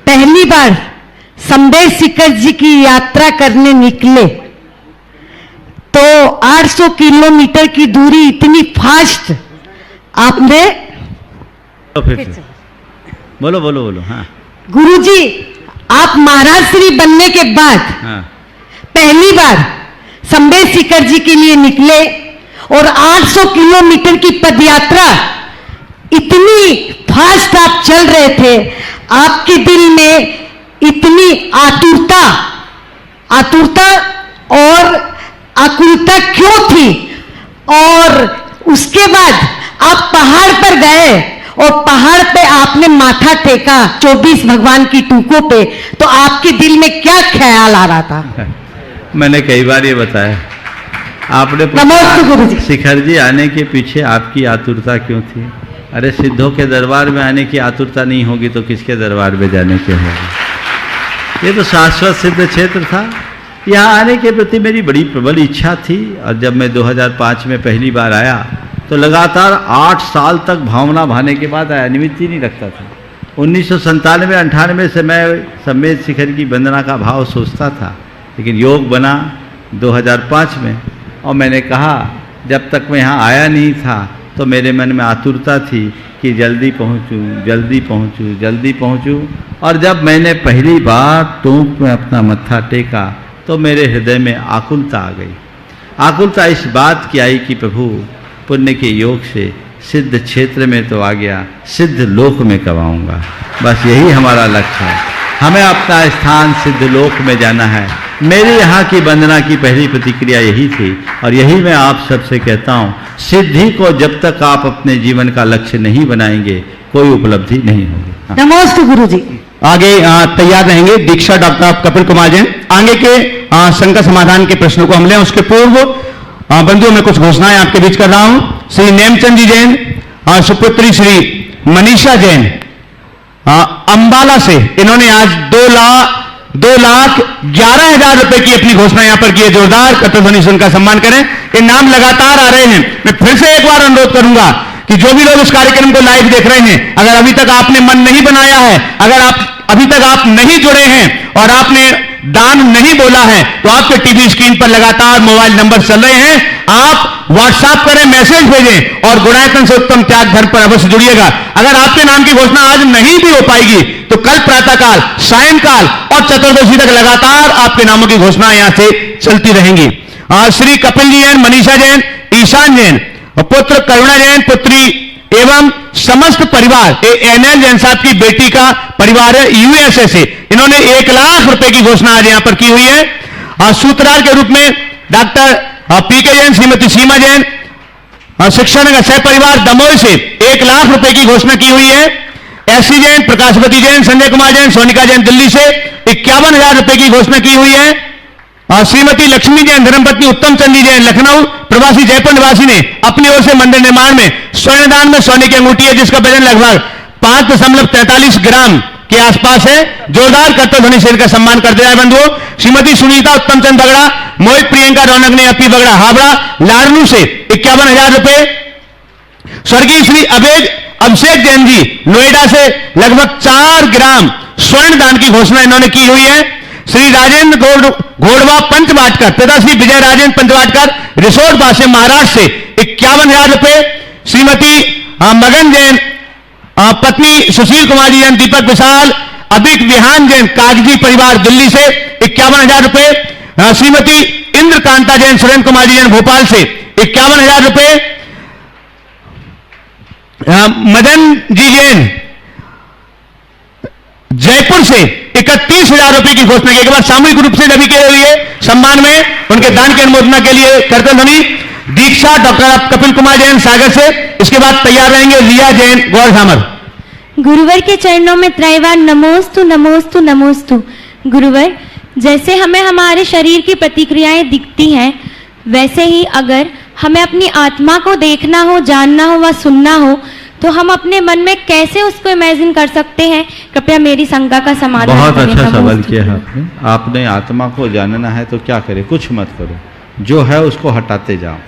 पहली बार संबेर शिखर जी की यात्रा करने निकले तो 800 किलोमीटर की दूरी इतनी फास्ट आपने बोलो बोलो बोलो। हाँ गुरुजी, आप महाराज श्री बनने के बाद हाँ पहली बार संबेर शिखर जी के लिए निकले और 800 किलोमीटर की पदयात्रा इतनी फास्ट आप चल रहे थे, आपके दिल में इतनी आतुरता और आकुलता क्यों थी? और उसके बाद आप पहाड़ पर गए और पहाड़ पे आपने माथा टेका 24 भगवान की टूकों पे, तो आपके दिल में क्या ख्याल आ रहा था? मैंने कई बार ये बताया। आपने नमस्ते गुरुजी। शिखर जी आने के पीछे आपकी आतुरता क्यों थी? अरे सिद्धों के दरबार में आने की आतुरता नहीं होगी तो किसके दरबार में जाने की होगी? ये तो शाश्वत सिद्ध क्षेत्र था। यहाँ आने के प्रति मेरी बड़ी प्रबल इच्छा थी और जब मैं 2005 में पहली बार आया तो लगातार 8 साल तक भावना भाने के बाद आया, निमित्त ही नहीं रखता था। 1997-98 से मैं संबेर शिखर की वंदना का भाव सोचता था, लेकिन योग बना 2005 में और मैंने कहा जब तक मैं यहाँ आया नहीं था तो मेरे मन में आतुरता थी कि जल्दी पहुँचूँ, जल्दी पहुँचूँ, जल्दी पहुँचूँ। और जब मैंने पहली बार टोंक में अपना मत्था टेका तो मेरे हृदय में आकुलता आ गई। आकुलता इस बात की आई कि प्रभु पुण्य के योग से सिद्ध क्षेत्र में तो आ गया, सिद्ध लोक में कब आऊँगा? बस यही हमारा लक्ष्य है, हमें अपना स्थान सिद्ध लोक में जाना है। मेरी यहाँ की वंदना की पहली प्रतिक्रिया यही थी और यही मैं आप सबसे कहता हूँ, सिद्धि को जब तक आप अपने जीवन का लक्ष्य नहीं बनाएंगे कोई उपलब्धि नहीं होगी। नमस्ते गुरुजी। आगे तैयार रहेंगे दीक्षा डॉक्टर ऑफ कपिल कुमार जैन। आगे के शंका समाधान के प्रश्नों को हम लें उसके पूर्व बंधुओं में कुछ घोषणाएं आपके बीच कर रहा हूं। श्री नेमचंद जी जैन, सुपुत्री श्री मनीषा जैन अंबाला से, इन्होंने आज 2,11,000 रुपए की अपनी घोषणा यहां पर की है। जोरदार कतध्वनि से उनका सम्मान करें। ये नाम लगातार आ रहे हैं। मैं फिर से एक बार अनुरोध करूंगा कि जो भी लोग इस कार्यक्रम को लाइव देख रहे हैं, अगर अभी तक आपने मन नहीं बनाया है, अगर आप अभी तक आप नहीं जुड़े हैं और आपने दान नहीं बोला है तो आपके टीवी स्क्रीन पर लगातार मोबाइल नंबर चल रहे हैं, आप व्हाट्सएप करें, मैसेज भेजें और गुणायतन से उत्तम त्याग धर्म पर अवश्य जुड़िएगा। अगर आपके नाम की घोषणा आज नहीं भी हो पाएगी तो कल प्रातःकाल, सायंकाल और चतुर्दशी तक लगातार आपके नामों की घोषणा यहां से चलती रहेंगी। श्री कपिल जी जैन, मनीषा जैन, ईशान जैन, पुत्र करुणा जैन, पुत्री एवं समस्त परिवार, एनएल जैन साहब की बेटी का परिवार है यूएसए से, इन्होंने 1 लाख रुपए की घोषणा आज यहां पर की हुई है। सूत्रधार के रूप में डॉक्टर पीके जैन, श्रीमती सीमा जैन, शिक्षण सह परिवार दमोह से 1 लाख रुपए की घोषणा की हुई है। एससी जैन, प्रकाशपति जैन, संजय कुमार जैन, सोनिका जैन दिल्ली से 51,000 रुपए की घोषणा की हुई है। श्रीमती लक्ष्मी जैन, धर्मपत्नी उत्तम चंदी जैन, लखनऊ प्रवासी जयपुर निवासी ने अपनी ओर से मंदिर निर्माण में स्वर्णदान में सोने की अंगूठी है जिसका वजन लगभग 5.43 ग्राम के आसपास है। जोरदार कर्तव्य से इनका सम्मान करते हैं बंधुओं। श्रीमती सुनीता उत्तम चंद बगड़ा, मोहित प्रियंका रौनक ने अपी बगड़ा हावड़ा लारनू से 51,000 रुपए। स्वर्गीय श्री अभिषेक जैन जी नोएडा से लगभग 4 ग्राम स्वर्ण दान की घोषणा इन्होंने की हुई है। श्री राजेंद्र घोड़वा पंचवाटकर तथा श्री विजय राजेंद्र पंचवाटकर रिसोर्ट बासे महाराष्ट्र से 51,000 रुपए। श्रीमती मगन जैन, पत्नी सुशील कुमार जी जैन, दीपक विशाल, अभिक विहान जैन कागजी परिवार दिल्ली से 51,000 रुपए। श्रीमती इंद्रकांता जैन, सुरेंद्र कुमार जी जैन भोपाल से 51,000 रुपए। मदन जी जैन जयपुर से 31,000 रुपए की घोषणा की। एक बार सामूहिक रूप से सभी के लिए सम्मान में उनके दान की अनुमोदना के लिए करते ध्वनि। दीक्षा डॉक्टर कपिल कुमार जैन सागर से, इसके बाद तैयार रहेंगे रिया जैन गौरधामर। गुरुवर के चरणों में त्रैवार नमोस्तु नमोस्तु नमोस्तु। गुरुवर, जैसे हमें हमारे शरीर की प्रतिक्रियाएं दिखती हैं, वैसे ही अगर हमें अपनी आत्मा को देखना हो, जानना हो व सुनना हो, तो हम अपने मन में कैसे उसको इमेजिन कर सकते हैं? कृपया मेरी शंका का समाधान बहुत करें। अच्छा सवाल नमोस्तु। किया है आपने। आपने आत्मा को जानना है तो क्या करें? कुछ मत करो, जो है उसको हटाते जाओ।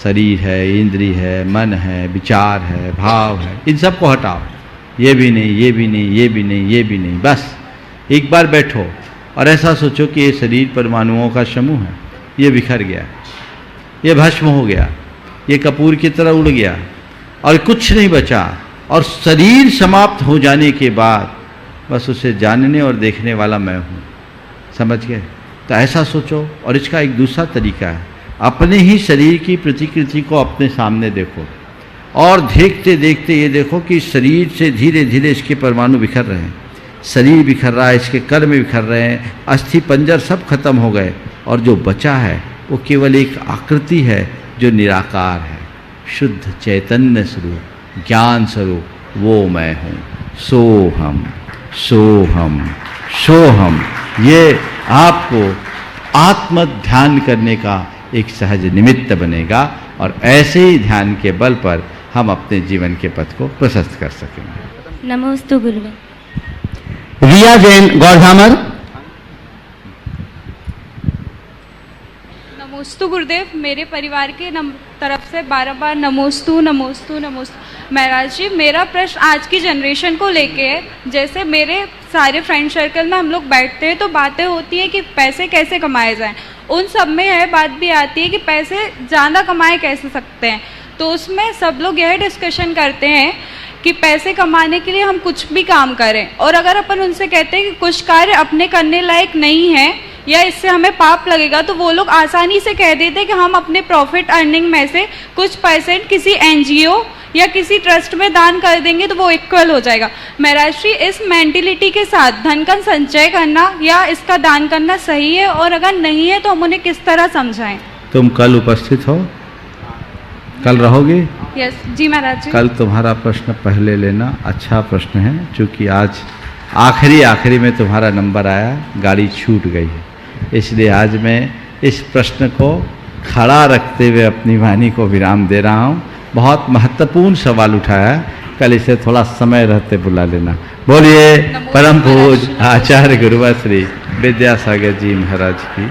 शरीर है, इंद्री है, मन है, विचार है, भाव है, इन सब को हटाओ। ये भी नहीं, ये भी नहीं, ये भी नहीं, ये भी नहीं। बस एक बार बैठो और ऐसा सोचो कि ये शरीर परमाणुओं का समूह है, ये बिखर गया, ये भस्म हो गया, ये कपूर की तरह उड़ गया और कुछ नहीं बचा। और शरीर समाप्त हो जाने के बाद बस उसे जानने और देखने वाला मैं हूँ। समझ गए? तो ऐसा सोचो। और इसका एक दूसरा तरीका है, अपने ही शरीर की प्रतिकृति को अपने सामने देखो और देखते देखते ये देखो कि शरीर से धीरे धीरे इसके परमाणु बिखर रहे हैं, शरीर बिखर रहा है, इसके कर्म बिखर रहे हैं, अस्थि पंजर सब खत्म हो गए और जो बचा है वो केवल एक आकृति है जो निराकार है, शुद्ध चैतन्य स्वरूप, ज्ञान स्वरूप, वो मैं हूँ। सोहम सोहम सोहम। ये आपको आत्म ध्यान करने का एक सहज निमित्त बनेगा और ऐसे ही ध्यान के बल पर हम अपने जीवन के पथ को प्रशस्त कर सकेंगे। नमोस्तु गुरुवर। रिया जैन गौरधामर। नमोस्तु गुरुदेव, मेरे परिवार के तरफ से बार नमोस्तु नमोस्तु नमोस्तु। महाराज जी, मेरा प्रश्न आज की जनरेशन को लेके है। जैसे मेरे सारे फ्रेंड सर्कल में हम लोग बैठते हैं तो बातें होती हैं कि पैसे कैसे कमाए जाएं। उन सब में यह बात भी आती है कि पैसे ज़्यादा कमाए कैसे सकते हैं। तो उसमें सब लोग यह डिस्कशन करते हैं कि पैसे कमाने के लिए हम कुछ भी काम करें, और अगर अपन उनसे कहते हैं कि कुछ कार्य अपने करने लायक नहीं है या इससे हमें पाप लगेगा, तो वो लोग आसानी से कह देते हैं कि हम अपने प्रॉफिट अर्निंग में से कुछ परसेंट किसी एनजीओ या किसी ट्रस्ट में दान कर देंगे तो वो इक्वल हो जाएगा। महाराज जी, इस मेंटिलिटी के साथ धन का संचय करना या इसका दान करना सही है, और अगर नहीं है तो हम उन्हें किस तरह समझाएं? तुम कल उपस्थित हो? कल रहोगे? यस जी महाराज जी। कल तुम्हारा प्रश्न पहले लेना, अच्छा प्रश्न है, क्योंकि आज आखिरी में तुम्हारा नंबर आया, गाड़ी छूट गई है, इसलिए आज मैं इस प्रश्न को खड़ा रखते हुए अपनी वाणी को विराम दे रहा हूँ। बहुत महत्वपूर्ण सवाल उठाया है, कल इसे थोड़ा समय रहते बुला लेना। बोलिए परम पूज्य आचार्य गुरुवर श्री विद्यासागर जी महाराज की,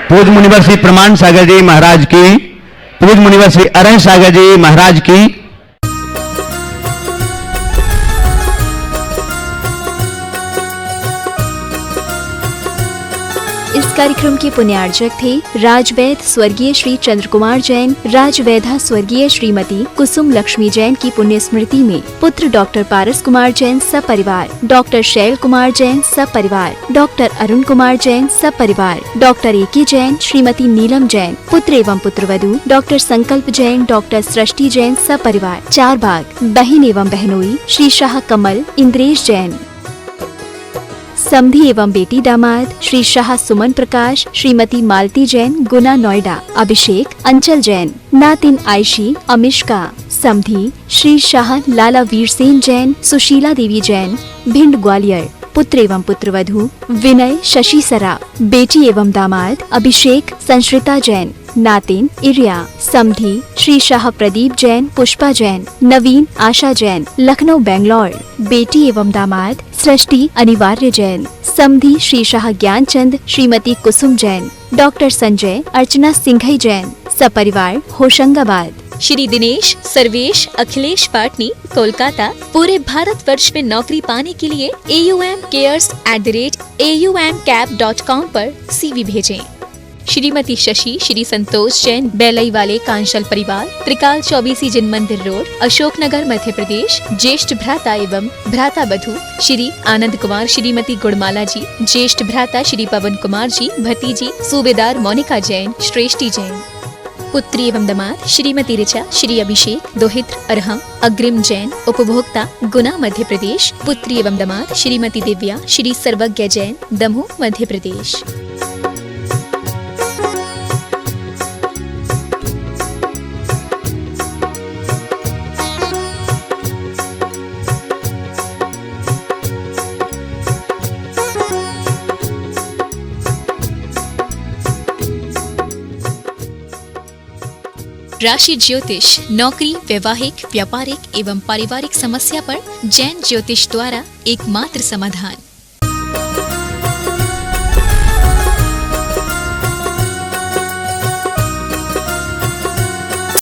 पूज्य मुनिवर श्री प्रमाण सागर जी महाराज की, पूज्य मुनिवर श्री अरह सागर जी महाराज की। इस कार्यक्रम के पुण्यार्चक थे राजवैद स्वर्गीय श्री चंद्र कुमार जैन, राजवैधा स्वर्गीय श्रीमती कुसुम लक्ष्मी जैन की पुण्य स्मृति में पुत्र डॉक्टर पारस कुमार जैन सपरिवार, डॉक्टर शैल कुमार जैन सपरिवार, डॉक्टर अरुण कुमार जैन सपरिवार, डॉक्टर ए.के. जैन, श्रीमती नीलम जैन, पुत्र एवं पुत्रवधू डॉक्टर संकल्प जैन, डॉक्टर सृष्टि जैन सपरिवार, चार बाग, बहन एवं बहनोई श्री शाह कमल इंद्रेश जैन, समधी एवं बेटी दामाद श्री शाह सुमन प्रकाश, श्रीमती मालती जैन गुना नोएडा, अभिषेक अंचल जैन, नातिन आयशी अमिष्का, समधी श्री शाह लाला वीरसेन जैन, सुशीला देवी जैन भिंड ग्वालियर, पुत्र एवं पुत्रवधू विनय शशि सराफ, बेटी एवं दामाद अभिषेक संश्रिता जैन, नातिन इरिया, समधी श्री शाह प्रदीप जैन पुष्पा जैन, नवीन आशा जैन लखनऊ बेंगलोर, बेटी एवं दामाद सृष्टि अनिवार्य जैन, समधी श्री शाह ज्ञानचंद श्रीमती कुसुम जैन, डॉक्टर संजय अर्चना सिंघई जैन सपरिवार होशंगाबाद, श्री दिनेश सर्वेश अखिलेश पाटनी कोलकाता, पूरे भारतवर्ष में नौकरी पाने के लिए AUMcares@aumcap.com पर CV भेजें। श्रीमती शशि श्री संतोष जैन बेलई वाले कांशल परिवार, त्रिकाल 24 जिन मंदिर रोड, अशोकनगर मध्य प्रदेश, ज्येष्ठ भ्राता एवं भ्राता बधू श्री आनंद कुमार श्रीमती गुड़माला जी, ज्येष्ठ भ्राता श्री पवन कुमार जी, भतीजी सूबेदार मोनिका जैन श्रेष्ठी जैन, पुत्री एवं दामाद श्रीमती ऋचा श्री अभिषेक दोहित्र अरहम अग्रिम जैन उपभोक्ता गुना मध्य प्रदेश, पुत्री एवं दामाद श्रीमती दिव्या श्री सर्वज्ञ जैन दमोह मध्य प्रदेश। राशि ज्योतिष, नौकरी, वैवाहिक, व्यापारिक एवं पारिवारिक समस्या पर जैन ज्योतिष द्वारा एकमात्र समाधान।